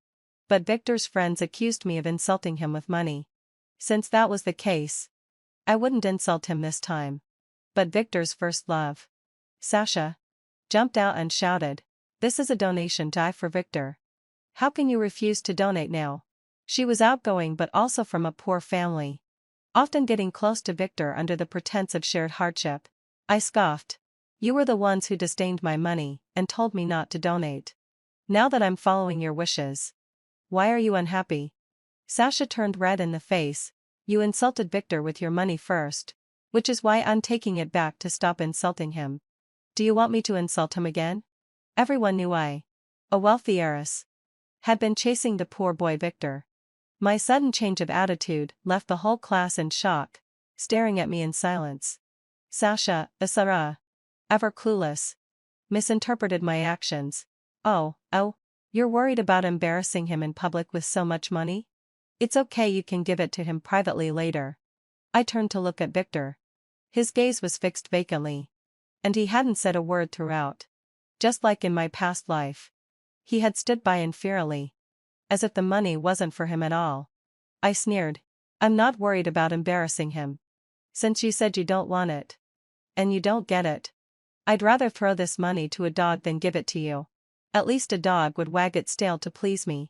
S1: but Victor's friends accused me of insulting him with money. Since that was the case, I wouldn't insult him this time. But Victor's first love, Sasha, jumped out and shouted, "This is a donation drive for Victor. How can you refuse to donate now?" She was outgoing but also from a poor family, often getting close to Victor under the pretense of shared hardship. I scoffed. You were the ones who disdained my money and told me not to donate. Now that I'm following your wishes, why are you unhappy? Sasha turned red in the face. You insulted Victor with your money first. Which is why I'm taking it back to stop insulting him. Do you want me to insult him again? Everyone knew I, a wealthy heiress, had been chasing the poor boy Victor. My sudden change of attitude left the whole class in shock, staring at me in silence. Xianxia, Isara, ever clueless, misinterpreted my actions. Oh, you're worried about embarrassing him in public with so much money? It's okay, you can give it to him privately later. I turned to look at Victor. His gaze was fixed vacantly. And he hadn't said a word throughout. Just like in my past life. He had stood by inferiorly. As if the money wasn't for him at all. I sneered. I'm not worried about embarrassing him. Since you said you don't want it. And you don't get it. I'd rather throw this money to a dog than give it to you. At least a dog would wag its tail to please me.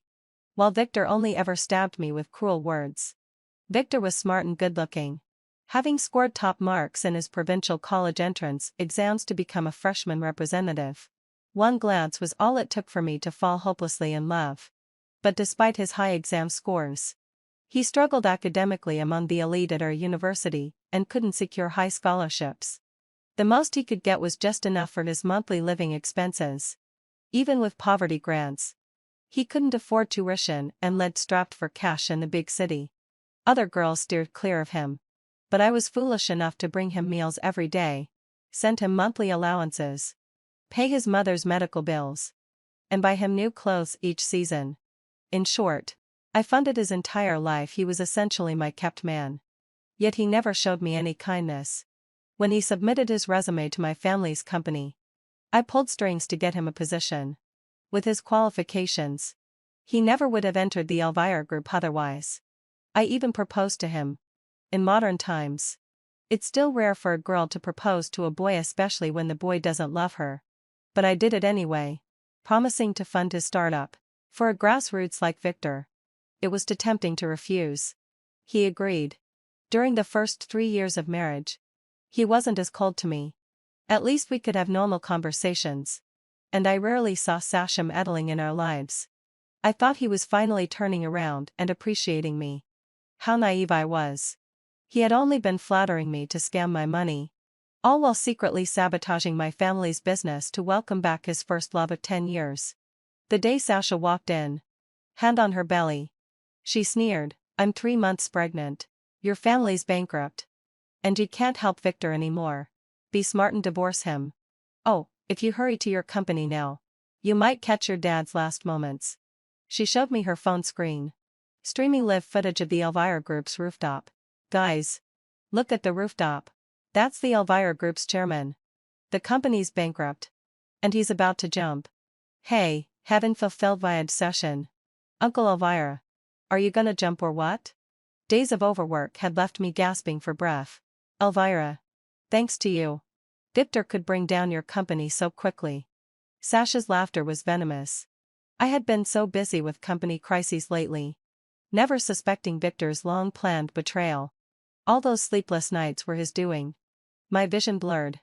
S1: While Victor only ever stabbed me with cruel words. Victor was smart and good-looking. Having scored top marks in his provincial college entrance exams to become a freshman representative. One glance was all it took for me to fall hopelessly in love. But despite his high exam scores, he struggled academically among the elite at our university and couldn't secure high scholarships. The most he could get was just enough for his monthly living expenses. Even with poverty grants, he couldn't afford tuition and led strapped for cash in the big city. Other girls steered clear of him. But I was foolish enough to bring him meals every day, send him monthly allowances, pay his mother's medical bills, and buy him new clothes each season. In short, I funded his entire life. He was essentially my kept man. Yet he never showed me any kindness. When he submitted his resume to my family's company, I pulled strings to get him a position. With his qualifications, he never would have entered the Elvira group otherwise. I even proposed to him. In modern times, it's still rare for a girl to propose to a boy, especially when the boy doesn't love her. But I did it anyway, promising to fund his startup. For a grassroots like Victor, it was too tempting to refuse. He agreed. During the first 3 years of marriage, he wasn't as cold to me. At least we could have normal conversations. And I rarely saw Xianxia meddling in our lives. I thought he was finally turning around and appreciating me. How naive I was. He had only been flattering me to scam my money, all while secretly sabotaging my family's business to welcome back his first love of 10 years. The day Xianxia walked in, hand on her belly, she sneered, "I'm 3 months pregnant. Your family's bankrupt. And you can't help Victor anymore. Be smart and divorce him. Oh, if you hurry to your company now, you might catch your dad's last moments." She showed me her phone screen, streaming live footage of the Elvira Group's rooftop. "Guys, look at the rooftop. That's the Elvira Group's chairman. The company's bankrupt. And he's about to jump. Hey, haven't fulfilled my session. Uncle Elvira, are you gonna jump or what?" Days of overwork had left me gasping for breath. "Elvira, thanks to you, Victor could bring down your company so quickly." Xianxia's laughter was venomous. I had been so busy with company crises lately, never suspecting Victor's long-planned betrayal. All those sleepless nights were his doing. My vision blurred.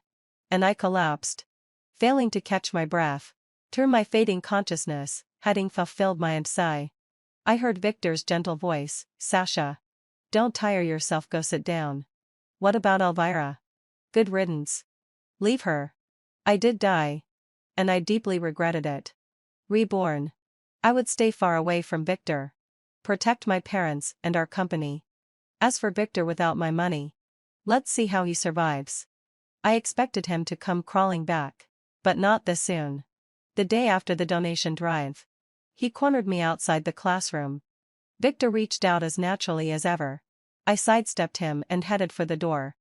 S1: And I collapsed, failing to catch my breath. Through my fading consciousness, having fulfilled my sigh, I heard Victor's gentle voice, "Xianxia, don't tire yourself, go sit down. What about Elvira? Good riddance. Leave her." I did die. And I deeply regretted it. Reborn. I would stay far away from Victor. Protect my parents and our company. As for Victor without my money, let's see how he survives. I expected him to come crawling back. But not this soon. The day after the donation drive, he cornered me outside the classroom. Victor reached out as naturally as ever. I sidestepped him and headed for the door.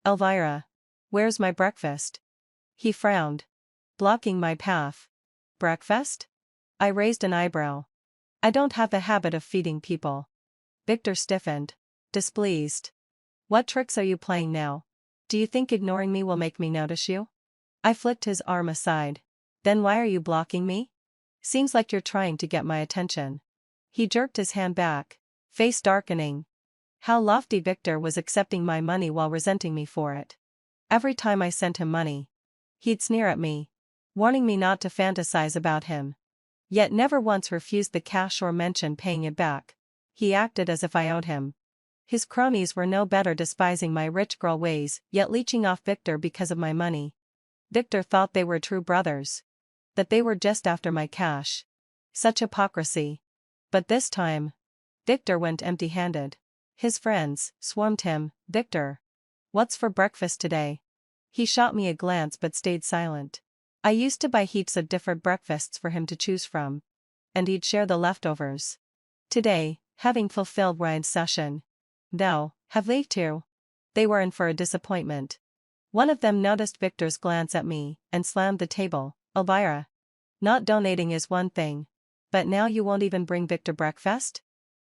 S1: "Elvira, where's my breakfast?" He frowned, blocking my path. "Breakfast?" I raised an eyebrow. "I don't have the habit of feeding people." Victor stiffened, displeased. "What tricks are you playing now? Do you think ignoring me will make me notice you?" I flicked his arm aside. "Then why are you blocking me? Seems like you're trying to get my attention." He jerked his hand back, face darkening. How lofty Victor was, accepting my money while resenting me for it. Every time I sent him money, he'd sneer at me, warning me not to fantasize about him. Yet never once refused the cash or mention paying it back. He acted as if I owed him. His cronies were no better, despising my rich girl ways, yet leeching off Victor because of my money. Victor thought they were true brothers. That they were just after my cash. Such hypocrisy. But this time, Victor went empty-handed. His friends swarmed him. "Victor, what's for breakfast today?" He shot me a glance but stayed silent. I used to buy heaps of different breakfasts for him to choose from. And he'd share the leftovers. Today, having fulfilled Ryan's session, thou, have leave too. They were in for a disappointment. One of them noticed Victor's glance at me, and slammed the table. "Elvira. Not donating is one thing. But now you won't even bring Victor breakfast?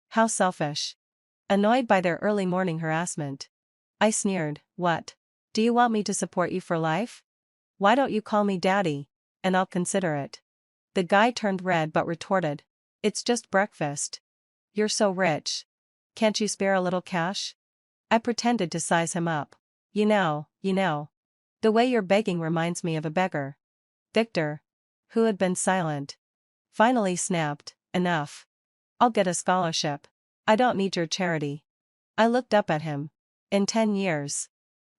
S1: How selfish." Annoyed by their early morning harassment, I sneered. "What? Do you want me to support you for life? Why don't you call me daddy, and I'll consider it." The guy turned red but retorted. "It's just breakfast. You're so rich. Can't you spare a little cash?" I pretended to size him up. You know, the way you're begging reminds me of a beggar." Victor, who had been silent, finally snapped, "Enough. I'll get a scholarship. I don't need your charity." I looked up at him. In 10 years.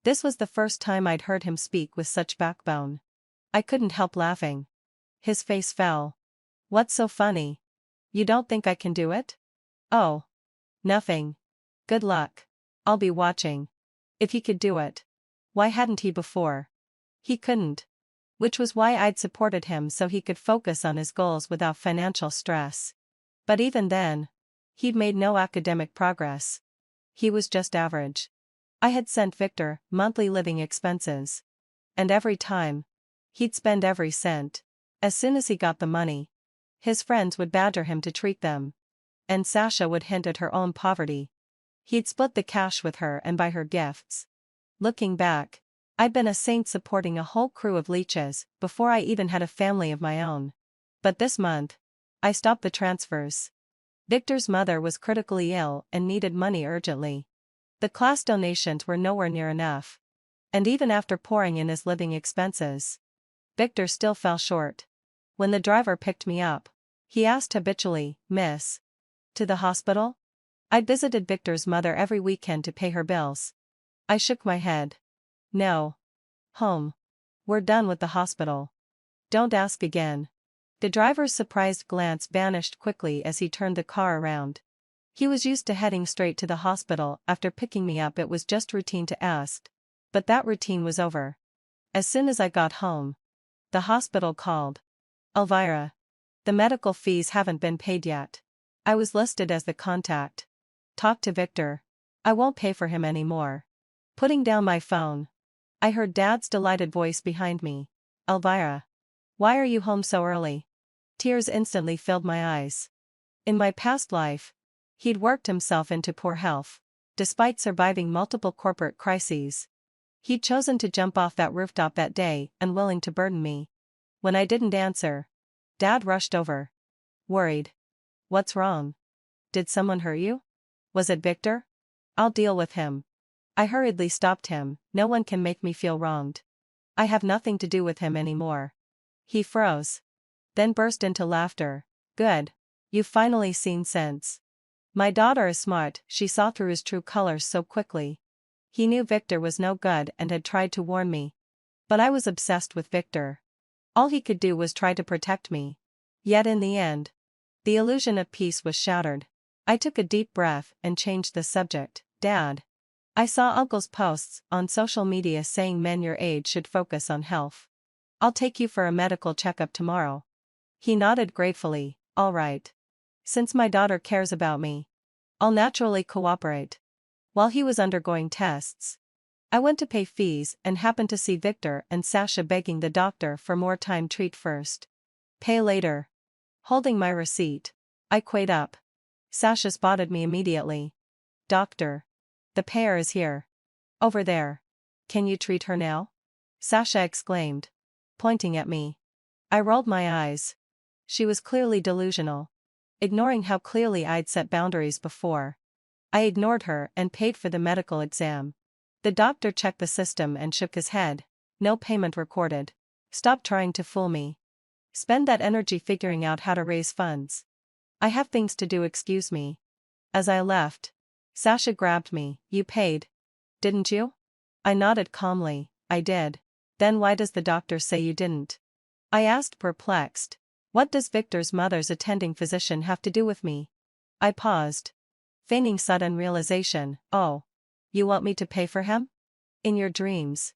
S1: This was the first time I'd heard him speak with such backbone. I couldn't help laughing. His face fell. "What's so funny? You don't think I can do it?" "Oh. Nothing. Good luck. I'll be watching." If he could do it, why hadn't he before? He couldn't. Which was why I'd supported him, so he could focus on his goals without financial stress. But even then, he'd made no academic progress. He was just average. I had sent Victor monthly living expenses. And every time, he'd spend every cent. As soon as he got the money, his friends would badger him to treat them. And Sasha would hint at her own poverty. He'd split the cash with her and buy her gifts. Looking back, I'd been a saint supporting a whole crew of leeches before I even had a family of my own. But this month, I stopped the transfers. Victor's mother was critically ill and needed money urgently. The class donations were nowhere near enough. And even after pouring in his living expenses, Victor still fell short. When the driver picked me up, he asked habitually, "Miss, to the hospital?" I'd visited Victor's mother every weekend to pay her bills. I shook my head. "No. Home. We're done with the hospital. Don't ask again." The driver's surprised glance vanished quickly as he turned the car around. He was used to heading straight to the hospital after picking me up. It was just routine to ask. But that routine was over. As soon as I got home, the hospital called. "Elvira. The medical fees haven't been paid yet." I was listed as the contact. "Talk to Victor. I won't pay for him anymore." Putting down my phone, I heard Dad's delighted voice behind me. "Elvira. Why are you home so early?" Tears instantly filled my eyes. In my past life, he'd worked himself into poor health. Despite surviving multiple corporate crises, he'd chosen to jump off that rooftop that day, unwilling to burden me. When I didn't answer, Dad rushed over. Worried. "What's wrong? Did someone hurt you? Was it Victor? I'll deal with him." I hurriedly stopped him. "No one can make me feel wronged. I have nothing to do with him anymore." He froze. Then burst into laughter. "Good. You've finally seen sense. My daughter is smart." She saw through his true colors so quickly. He knew Victor was no good and had tried to warn me. But I was obsessed with Victor. All he could do was try to protect me. Yet in the end, the illusion of peace was shattered. I took a deep breath and changed the subject. "Dad. I saw Uncle's posts on social media saying men your age should focus on health. I'll take you for a medical checkup tomorrow." He nodded gratefully. "All right. Since my daughter cares about me, I'll naturally cooperate." While he was undergoing tests, I went to pay fees and happened to see Victor and Sasha begging the doctor for more time. "Treat first. Pay later." Holding my receipt, I queued up. Sasha spotted me immediately. "Doctor. The payer is here. Over there. Can you treat her now?" Sasha exclaimed, pointing at me. I rolled my eyes. She was clearly delusional. Ignoring how clearly I'd set boundaries before, I ignored her and paid for the medical exam. The doctor checked the system and shook his head. "No payment recorded. Stop trying to fool me. Spend that energy figuring out how to raise funds. I have things to do, excuse me." As I left, Sasha grabbed me. You paid. Didn't you? I nodded calmly. I did. Then why does the doctor say you didn't? I asked perplexed. What does Victor's mother's attending physician have to do with me? I paused, feigning sudden realization. Oh. You want me to pay for him? In your dreams.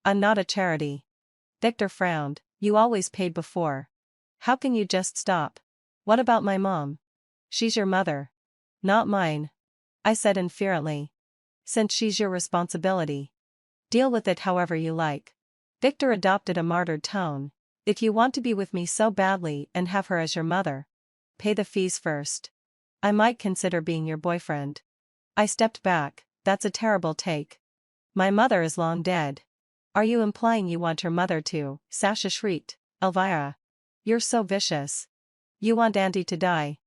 S1: I'm not a charity. Victor frowned. You always paid before. How can you just stop? What about my mom? She's your mother. Not mine. I said inferently. Since she's your responsibility, deal with it however you like. Victor adopted a martyred tone. If you want to be with me so badly and have her as your mother, pay the fees first. I might consider being your boyfriend. I stepped back. That's a terrible take. My mother is long dead. Are you implying you want her mother to? Sasha shrieked. Elvira. You're so vicious. You want Auntie to die.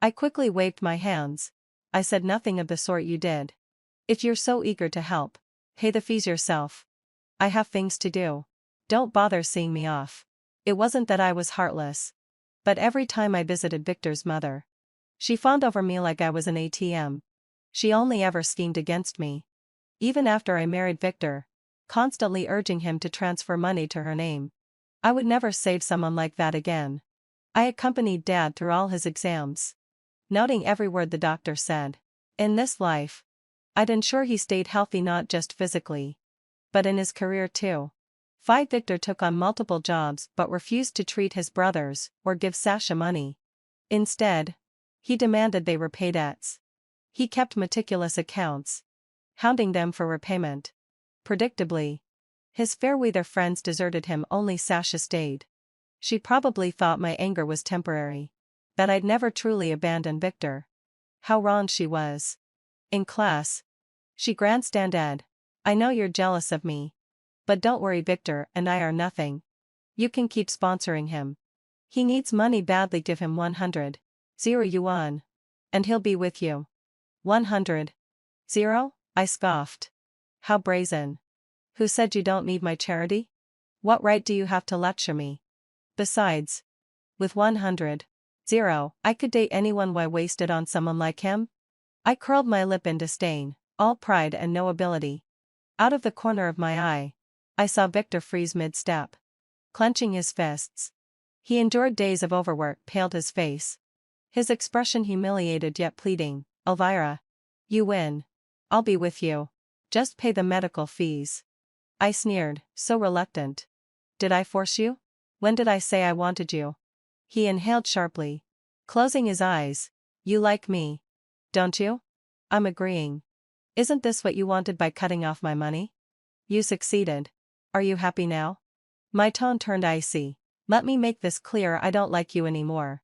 S1: I quickly waved my hands. I said nothing of the sort you did. If you're so eager to help, pay the fees yourself. I have things to do. Don't bother seeing me off. It wasn't that I was heartless. But every time I visited Victor's mother, she fawned over me like I was an ATM. She only ever schemed against me. Even after I married Victor, constantly urging him to transfer money to her name. I would never save someone like that again. I accompanied Dad through all his exams, noting every word the doctor said. In this life, I'd ensure he stayed healthy not just physically, but in his career too. Victor took on multiple jobs but refused to treat his brothers or give Sasha money. Instead, he demanded they repay debts. He kept meticulous accounts, hounding them for repayment. Predictably, his fair-weather friends deserted him. Only Sasha stayed. She probably thought my anger was temporary, that I'd never truly abandoned Victor. How wrong she was. In class, she grandstanded. I know you're jealous of me. But don't worry, Victor and I are nothing. You can keep sponsoring him. He needs money badly. Give him 100 yuan. And he'll be with you. 100 I scoffed. How brazen. Who said you don't need my charity? What right do you have to lecture me? Besides, with 100 I could date anyone. Why waste it on someone like him? I curled my lip in disdain, all pride and no ability. Out of the corner of my eye, I saw Victor freeze mid-step, clenching his fists. He endured days of overwork. Paled his face, his expression humiliated yet pleading. Elvira. You win. I'll be with you. Just pay the medical fees. I sneered, so reluctant. Did I force you? When did I say I wanted you? He inhaled sharply, closing his eyes. You like me, don't you? I'm agreeing. Isn't this what you wanted by cutting off my money? You succeeded. Are you happy now? My tone turned icy. Let me make this clear. I don't like you anymore.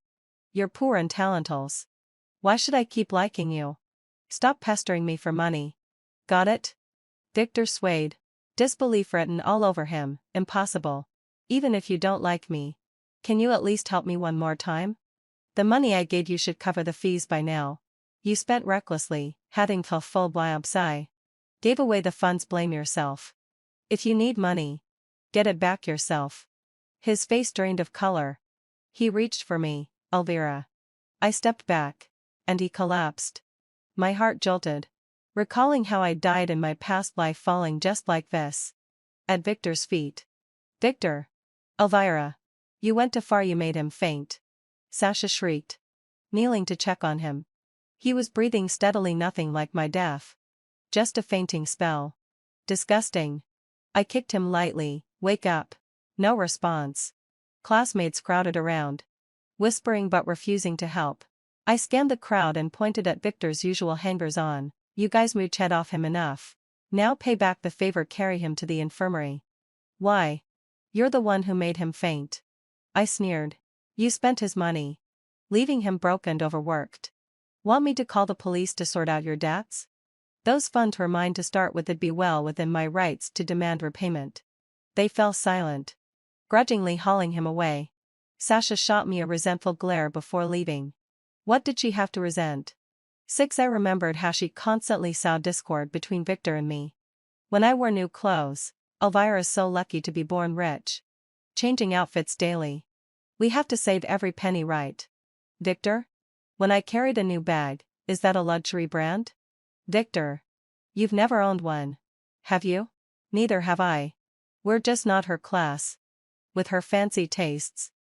S1: You're poor and talentless. Why should I keep liking you? Stop pestering me for money. Got it? Victor swayed, disbelief written all over him. Impossible. Even if you don't like me, can you at least help me one more time? The money I gave you should cover the fees by now. You spent recklessly, having full biopsy. Gave away the funds. Blame yourself. If you need money, get it back yourself. His face drained of color. He reached for me. Elvira. I stepped back, and he collapsed. My heart jolted, recalling how I died in my past life, falling just like this, at Victor's feet. Victor. Elvira. You went too far. You made him faint. Sasha shrieked, kneeling to check on him. He was breathing steadily. Nothing like my death. Just a fainting spell. Disgusting. I kicked him lightly. Wake up. No response. Classmates crowded around, whispering but refusing to help. I scanned the crowd and pointed at Victor's usual hangers-on. You guys mooch head off him enough. Now pay back the favor. Carry him to the infirmary. Why? You're the one who made him faint. I sneered. You spent his money, leaving him broke and overworked. Want me to call the police to sort out your debts? Those funds were mine to start with. It'd be well within my rights to demand repayment. They fell silent, grudgingly hauling him away. Sasha shot me a resentful glare before leaving. What did she have to resent? I remembered how she constantly sowed discord between Victor and me. When I wore new clothes, Elvira's so lucky to be born rich, changing outfits daily. We have to save every penny, right? Victor? When I carried a new bag, is that a luxury brand? Victor. You've never owned one. Have you? Neither have I. We're just not her class. With her fancy tastes.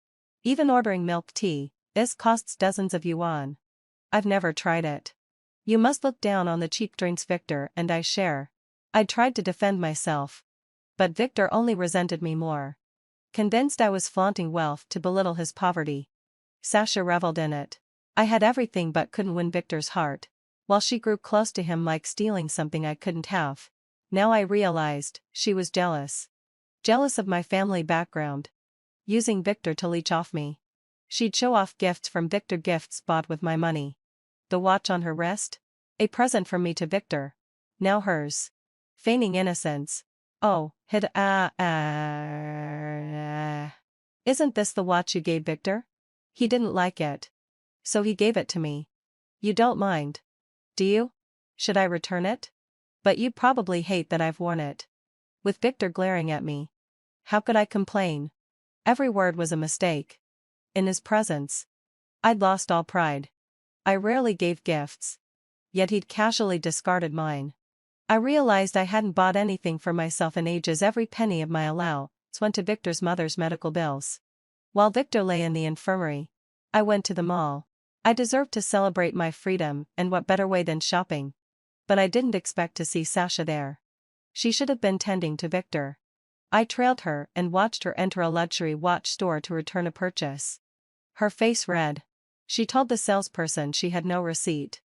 S1: Even ordering milk tea, this costs dozens of yuan. I've never tried it. You must look down on the cheap drinks Victor and I share. I tried to defend myself. But Victor only resented me more. Convinced I was flaunting wealth to belittle his poverty. Xianxia reveled in it. I had everything but couldn't win Victor's heart, while she grew close to him like stealing something I couldn't have. Now I realized, she was jealous. Jealous of my family background. Using Victor to leech off me. She'd show off gifts from Victor, gifts bought with my money. The watch on her wrist? A present from me to Victor. Now hers. Feigning innocence. Oh, Isn't this the watch you gave Victor? He didn't like it. So he gave it to me. You don't mind. Do you? Should I return it? But you'd probably hate that I've worn it. With Victor glaring at me. How could I complain? Every word was a mistake. In his presence. I'd lost all pride. I rarely gave gifts. Yet he'd casually discarded mine. I realized I hadn't bought anything for myself in ages. Every penny of my allowance went to Victor's mother's medical bills. While Victor lay in the infirmary, I went to the mall. I deserved to celebrate my freedom, and what better way than shopping? But I didn't expect to see Xianxia there. She should have been tending to Victor. I trailed her and watched her enter a luxury watch store to return a purchase. Her face red. She told the salesperson she had no receipt.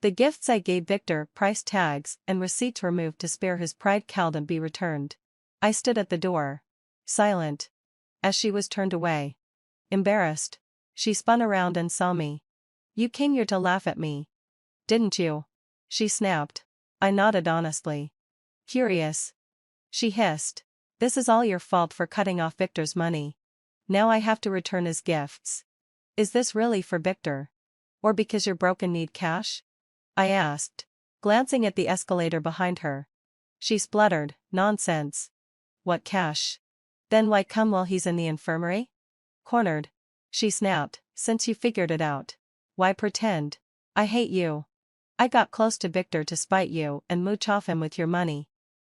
S1: The gifts I gave Victor, price tags and receipts removed to spare his pride, and be returned. I stood at the door. Silent. As she was turned away. Embarrassed. She spun around and saw me. You came here to laugh at me. Didn't you? She snapped. I nodded honestly. Curious. She hissed. This is all your fault for cutting off Victor's money. Now I have to return his gifts. Is this really for Victor? Or because you're broke and need cash? I asked, glancing at the escalator behind her. She spluttered, nonsense. What cash? Then why come while he's in the infirmary? Cornered. She snapped, since you figured it out. Why pretend? I hate you. I got close to Victor to spite you and mooch off him with your money.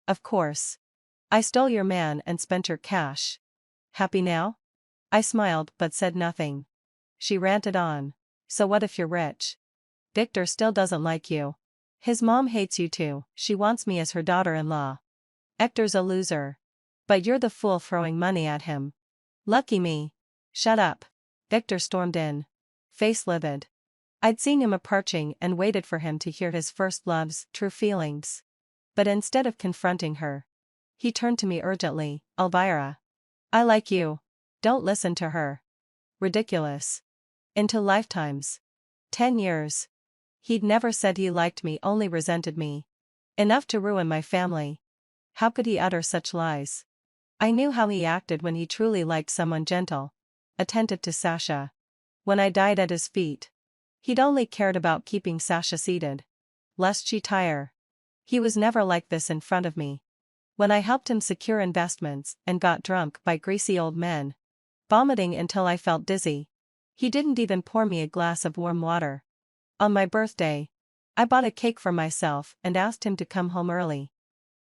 S1: Of course. I stole your man and spent your cash. Happy now? I smiled but said nothing. She ranted on. So what if you're rich? Victor still doesn't like you. His mom hates you too, she wants me as her daughter-in-law. Hector's a loser. But you're the fool throwing money at him. Lucky me. Shut up. Victor stormed in. Face livid. I'd seen him approaching and waited for him to hear his first love's true feelings. But instead of confronting her, he turned to me urgently. Elvira. I like you. Don't listen to her. Ridiculous. Into lifetimes. 10 years. He'd never said he liked me, only resented me. Enough to ruin my family. How could he utter such lies? I knew how he acted when he truly liked someone gentle, attentive to Xianxia. When I died at his feet, he'd only cared about keeping Xianxia seated, lest she tire. He was never like this in front of me. When I helped him secure investments and got drunk by greasy old men, vomiting until I felt dizzy, he didn't even pour me a glass of warm water. On my birthday, I bought a cake for myself and asked him to come home early.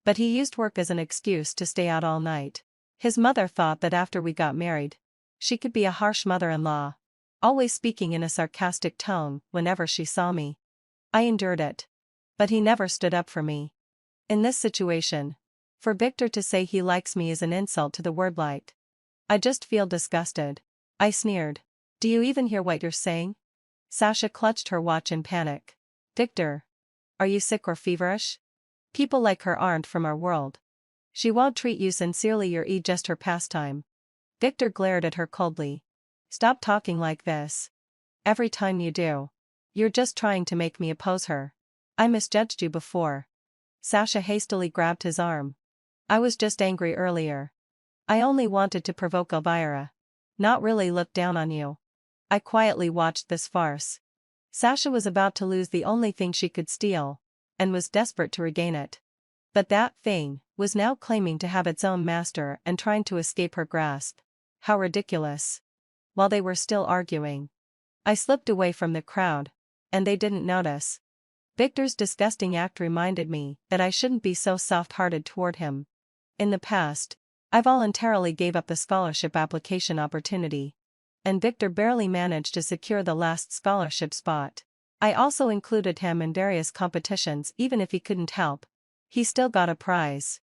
S1: But he used work as an excuse to stay out all night. His mother thought that after we got married, she could be a harsh mother-in-law, always speaking in a sarcastic tone whenever she saw me. I endured it. But he never stood up for me. In this situation, for Victor to say he likes me is an insult to the word like. I just feel disgusted. I sneered. Do you even hear what you're saying? Xianxia clutched her watch in panic. Victor. Are you sick or feverish? People like her aren't from our world. She won't treat you sincerely, you're just her pastime. Victor glared at her coldly. Stop talking like this. Every time you do, you're just trying to make me oppose her. I misjudged you before. Xianxia hastily grabbed his arm. I was just angry earlier. I only wanted to provoke Elvira. Not really look down on you. I quietly watched this farce. Xianxia was about to lose the only thing she could steal, and was desperate to regain it. But that thing was now claiming to have its own master and trying to escape her grasp. How ridiculous. While they were still arguing, I slipped away from the crowd, and they didn't notice. Victor's disgusting act reminded me that I shouldn't be so soft-hearted toward him. In the past, I voluntarily gave up the scholarship application opportunity. And Victor barely managed to secure the last scholarship spot. I also included him in various competitions even if he couldn't help. He still got a prize.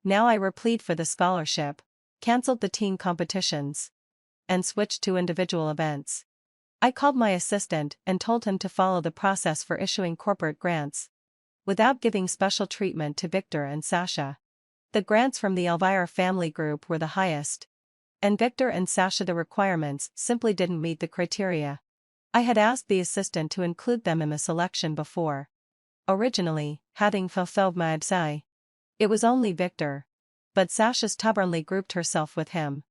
S1: Now I replead for the scholarship, cancelled the team competitions, and switched to individual events. I called my assistant and told him to follow the process for issuing corporate grants, without giving special treatment to Victor and Sasha. The grants from the Elvira family group were the highest, and Victor and Sasha the requirements simply didn't meet the criteria. I had asked the assistant to include them in the selection before. Originally, having fulfilled my desire, it was only Victor. But Sasha stubbornly grouped herself with him,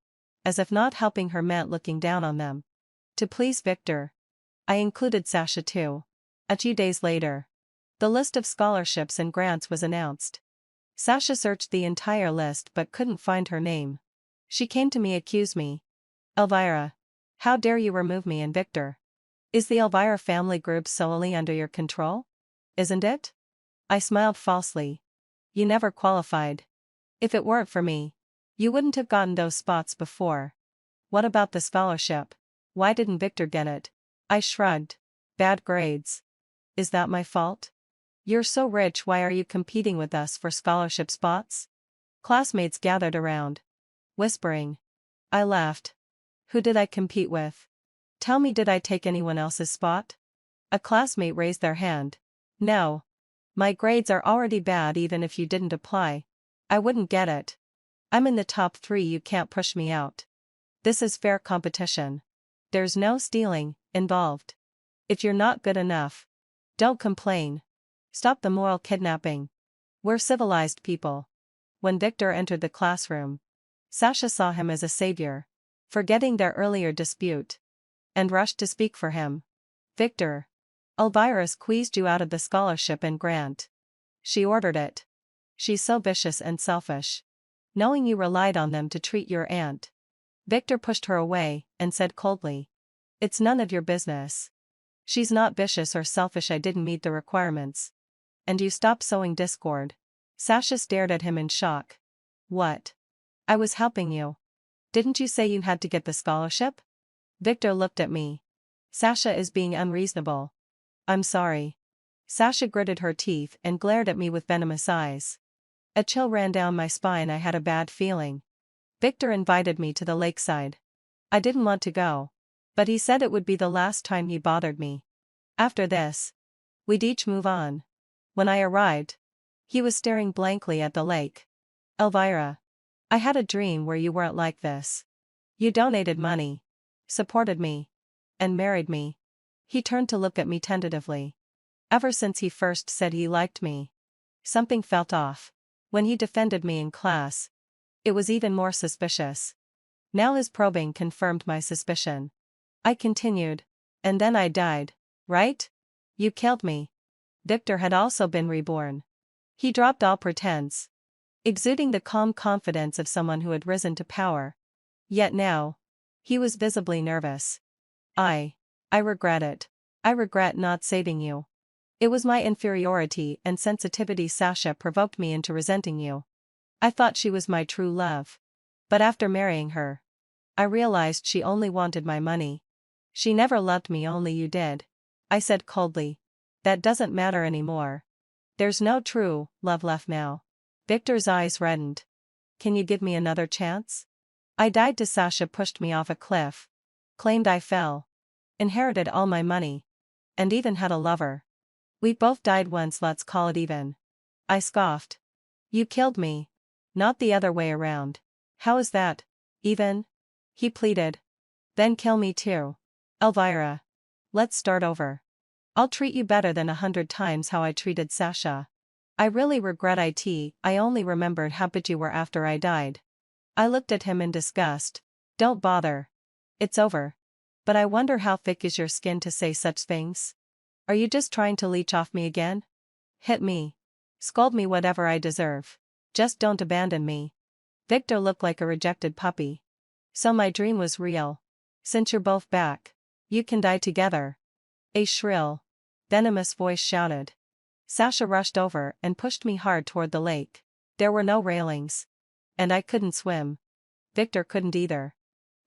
S1: as if not helping her meant looking down on them. To please Victor, I included Sasha too. A few days later, the list of scholarships and grants was announced. Sasha searched the entire list but couldn't find her name. She came to me, accused me. Elvira, how dare you remove me and Victor? Is the Elvira family group solely under your control? Isn't it? I smiled falsely. You never qualified. If it weren't for me, you wouldn't have gotten those spots before. What about the scholarship? Why didn't Victor get it? I shrugged. Bad grades. Is that my fault? You're so rich, why are you competing with us for scholarship spots? Classmates gathered around, whispering. I laughed. Who did I compete with? Tell me, did I take anyone else's spot? A classmate raised their hand. No. My grades are already bad, even if you didn't apply. I wouldn't get it. I'm in the top 3, you can't push me out. This is fair competition. There's no stealing involved. If you're not good enough, don't complain. Stop the moral kidnapping. We're civilized people. When Victor entered the classroom, Sasha saw him as a savior, forgetting their earlier dispute, and rushed to speak for him. Victor, Elvira squeezed you out of the scholarship and grant. She ordered it. She's so vicious and selfish, knowing you relied on them to treat your aunt. Victor pushed her away and said coldly, it's none of your business. She's not vicious or selfish, I didn't meet the requirements. And you stopped sowing discord. Sasha stared at him in shock. What? I was helping you. Didn't you say you had to get the scholarship? Victor looked at me. Sasha is being unreasonable. I'm sorry. Sasha gritted her teeth and glared at me with venomous eyes. A chill ran down my spine, I had a bad feeling. Victor invited me to the lakeside. I didn't want to go, but he said it would be the last time he bothered me. After this, we'd each move on. When I arrived, he was staring blankly at the lake. Elvira, I had a dream where you weren't like this. You donated money, supported me, and married me. He turned to look at me tentatively. Ever since he first said he liked me, something felt off. When he defended me in class, it was even more suspicious. Now his probing confirmed my suspicion. I continued. And then I died, right? You killed me. Victor had also been reborn. He dropped all pretense, exuding the calm confidence of someone who had risen to power. Yet now, he was visibly nervous. I regret it. I regret not saving you. It was my inferiority and sensitivity. Sasha provoked me into resenting you. I thought she was my true love. But after marrying her, I realized she only wanted my money. She never loved me, only you did. I said coldly. That doesn't matter anymore. There's no true love left now. Victor's eyes reddened. Can you give me another chance? I died to Sasha, pushed me off a cliff, claimed I fell, inherited all my money, and even had a lover. We both died once, let's call it even. I scoffed. You killed me, not the other way around. How is that even? He pleaded. Then kill me too. Elvira, let's start over. I'll treat you better than 100 times how I treated Sasha. I really regret it. I only remembered how bitchy you were after I died. I looked at him in disgust. Don't bother. It's over. But I wonder how thick is your skin to say such things? Are you just trying to leech off me again? Hit me. Scold me, whatever I deserve. Just don't abandon me. Victor looked like a rejected puppy. So my dream was real. Since you're both back, you can die together. A shrill, venomous voice shouted. Sasha rushed over and pushed me hard toward the lake. There were no railings. And I couldn't swim. Victor couldn't either.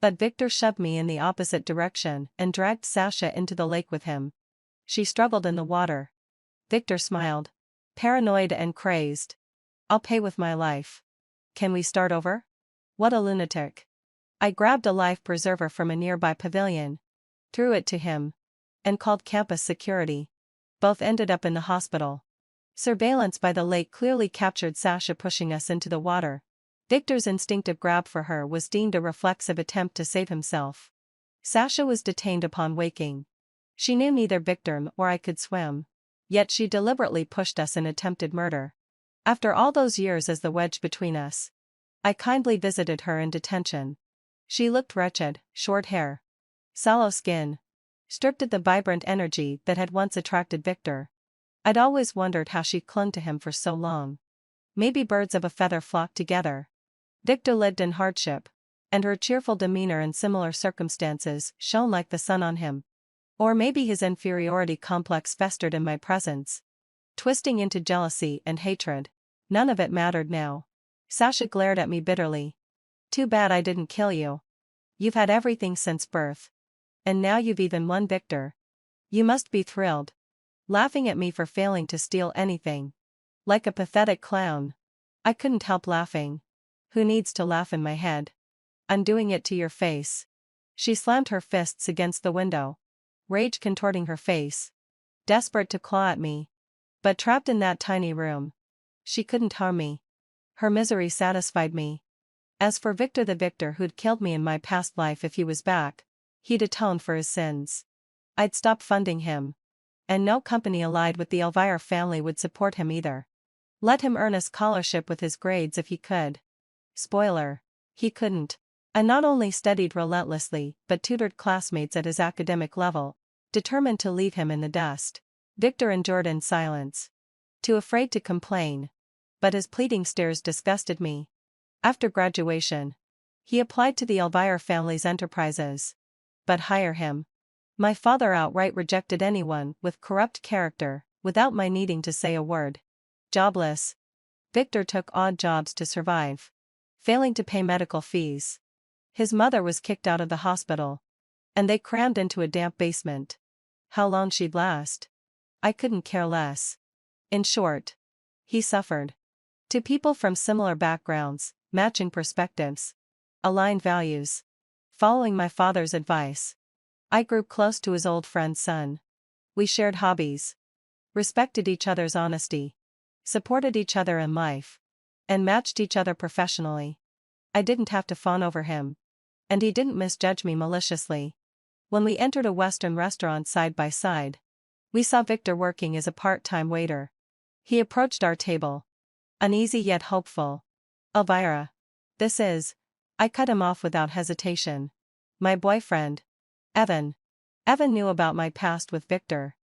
S1: But Victor shoved me in the opposite direction and dragged Sasha into the lake with him. She struggled in the water. Victor smiled. Paranoid and crazed. I'll pay with my life. Can we start over? What a lunatic. I grabbed a life preserver from a nearby pavilion, threw it to him, and called campus security. Both ended up in the hospital. Surveillance by the lake clearly captured Sasha pushing us into the water. Victor's instinctive grab for her was deemed a reflexive attempt to save himself. Sasha was detained upon waking. She knew neither Victor or I could swim. Yet she deliberately pushed us in attempted murder. After all those years as the wedge between us, I kindly visited her in detention. She looked wretched, short hair, sallow skin, stripped of the vibrant energy that had once attracted Victor. I'd always wondered how she clung to him for so long. Maybe birds of a feather flock together. Victor lived in hardship, and her cheerful demeanor in similar circumstances shone like the sun on him. Or maybe his inferiority complex festered in my presence, twisting into jealousy and hatred. None of it mattered now. Sasha glared at me bitterly. Too bad I didn't kill you. You've had everything since birth. And now you've even won Victor. You must be thrilled. Laughing at me for failing to steal anything. Like a pathetic clown. I couldn't help laughing. Who needs to laugh in my head? I'm doing it to your face. She slammed her fists against the window, rage contorting her face. Desperate to claw at me. But trapped in that tiny room, she couldn't harm me. Her misery satisfied me. As for Victor, the Victor who'd killed me in my past life, if he was back, he'd atone for his sins. I'd stop funding him. And no company allied with the Elvire family would support him either. Let him earn a scholarship with his grades if he could. Spoiler. He couldn't. I not only studied relentlessly but tutored classmates at his academic level, determined to leave him in the dust. Victor endured in silence. Too afraid to complain. But his pleading stares disgusted me. After graduation, he applied to the Elvire family's enterprises. But hire him. My father outright rejected anyone with corrupt character, without my needing to say a word. Jobless. Victor took odd jobs to survive. Failing to pay medical fees. His mother was kicked out of the hospital. And they crammed into a damp basement. How long she'd last? I couldn't care less. In short, he suffered. To people from similar backgrounds, matching perspectives, aligned values. Following my father's advice, I grew close to his old friend's son. We shared hobbies, respected each other's honesty, supported each other in life, and matched each other professionally. I didn't have to fawn over him. And he didn't misjudge me maliciously. When we entered a Western restaurant side by side, we saw Victor working as a part-time waiter. He approached our table, uneasy yet hopeful. Elvira. This is. I cut him off without hesitation. My boyfriend. Evan. Evan knew about my past with Victor.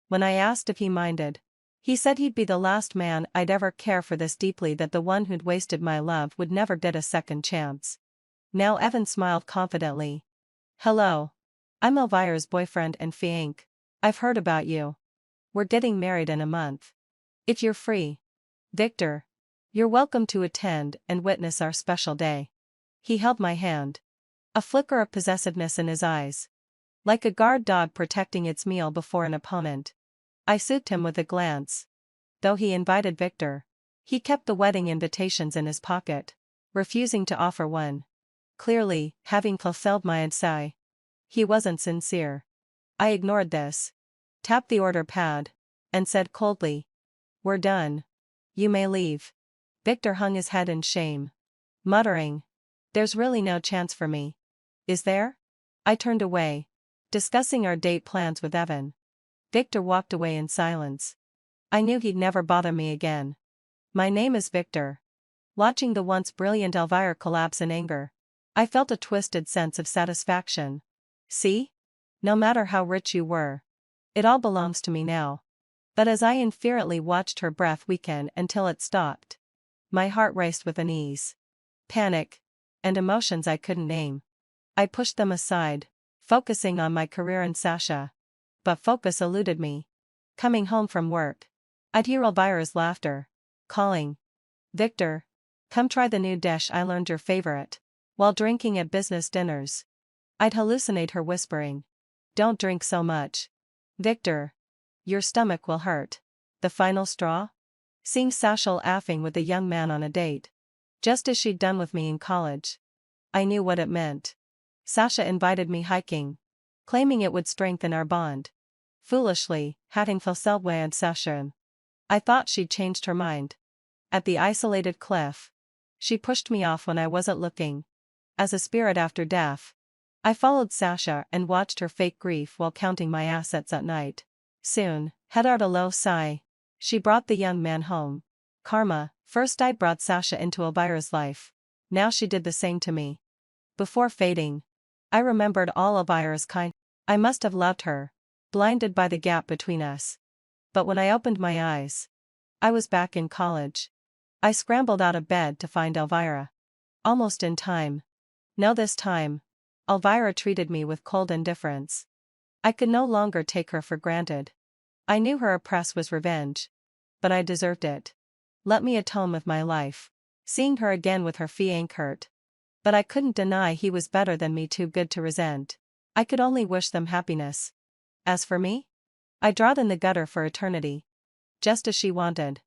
S1: When I asked if he minded, he said he'd be the last man I'd ever care for this deeply, that the one who'd wasted my love would never get a second chance. Now Evan smiled confidently. Hello. I'm Elvira's boyfriend and fiancé. I've heard about you. We're getting married in a month. If you're free. Victor. You're welcome to attend and witness our special day. He held my hand. A flicker of possessiveness in his eyes. Like a guard dog protecting its meal before an opponent. I soothed him with a glance. Though he invited Victor, he kept the wedding invitations in his pocket, refusing to offer one. Clearly, having fulfilled my ansai, he wasn't sincere. I ignored this, tapped the order pad, and said coldly, We're done. You may leave. Victor hung his head in shame, muttering, There's really no chance for me. Is there? I turned away, discussing our date plans with Evan. Victor walked away in silence. I knew he'd never bother me again. My name is Victor. Watching the once brilliant Elvira collapse in anger, I felt a twisted sense of satisfaction. See? No matter how rich you were, it all belongs to me now. But as I inferiorly watched her breath weaken until it stopped, my heart raced with unease, panic, and emotions I couldn't name. I pushed them aside, focusing on my career and Sasha. But focus eluded me. Coming home from work, I'd hear Elvira's laughter, calling, Victor, come try the new dish I learned your favorite, while drinking at business dinners. I'd hallucinate her whispering, don't drink so much, Victor. Your stomach will hurt. The final straw? Seeing Sasha laughing with a young man on a date. Just as she'd done with me in college. I knew what it meant. Sasha invited me hiking, claiming it would strengthen our bond. Foolishly, hadn't fått session. I thought she'd changed her mind. At the isolated cliff. She pushed me off when I wasn't looking. As a spirit after death. I followed Sasha and watched her fake grief while counting my assets at night. Soon, head out a low sigh. She brought the young man home. Karma, first I brought Sasha into Elvira's life. Now she did the same to me. Before fading, I remembered all Elvira's kind. I must have loved her, blinded by the gap between us. But when I opened my eyes, I was back in college. I scrambled out of bed to find Elvira. Almost in time. No, this time, Elvira treated me with cold indifference. I could no longer take her for granted. I knew her oppress was revenge. But I deserved it. Let me atone with my life. Seeing her again with her fiancé hurt. But I couldn't deny he was better than me, too good to resent. I could only wish them happiness. As for me? I drowned in the gutter for eternity. Just as she wanted.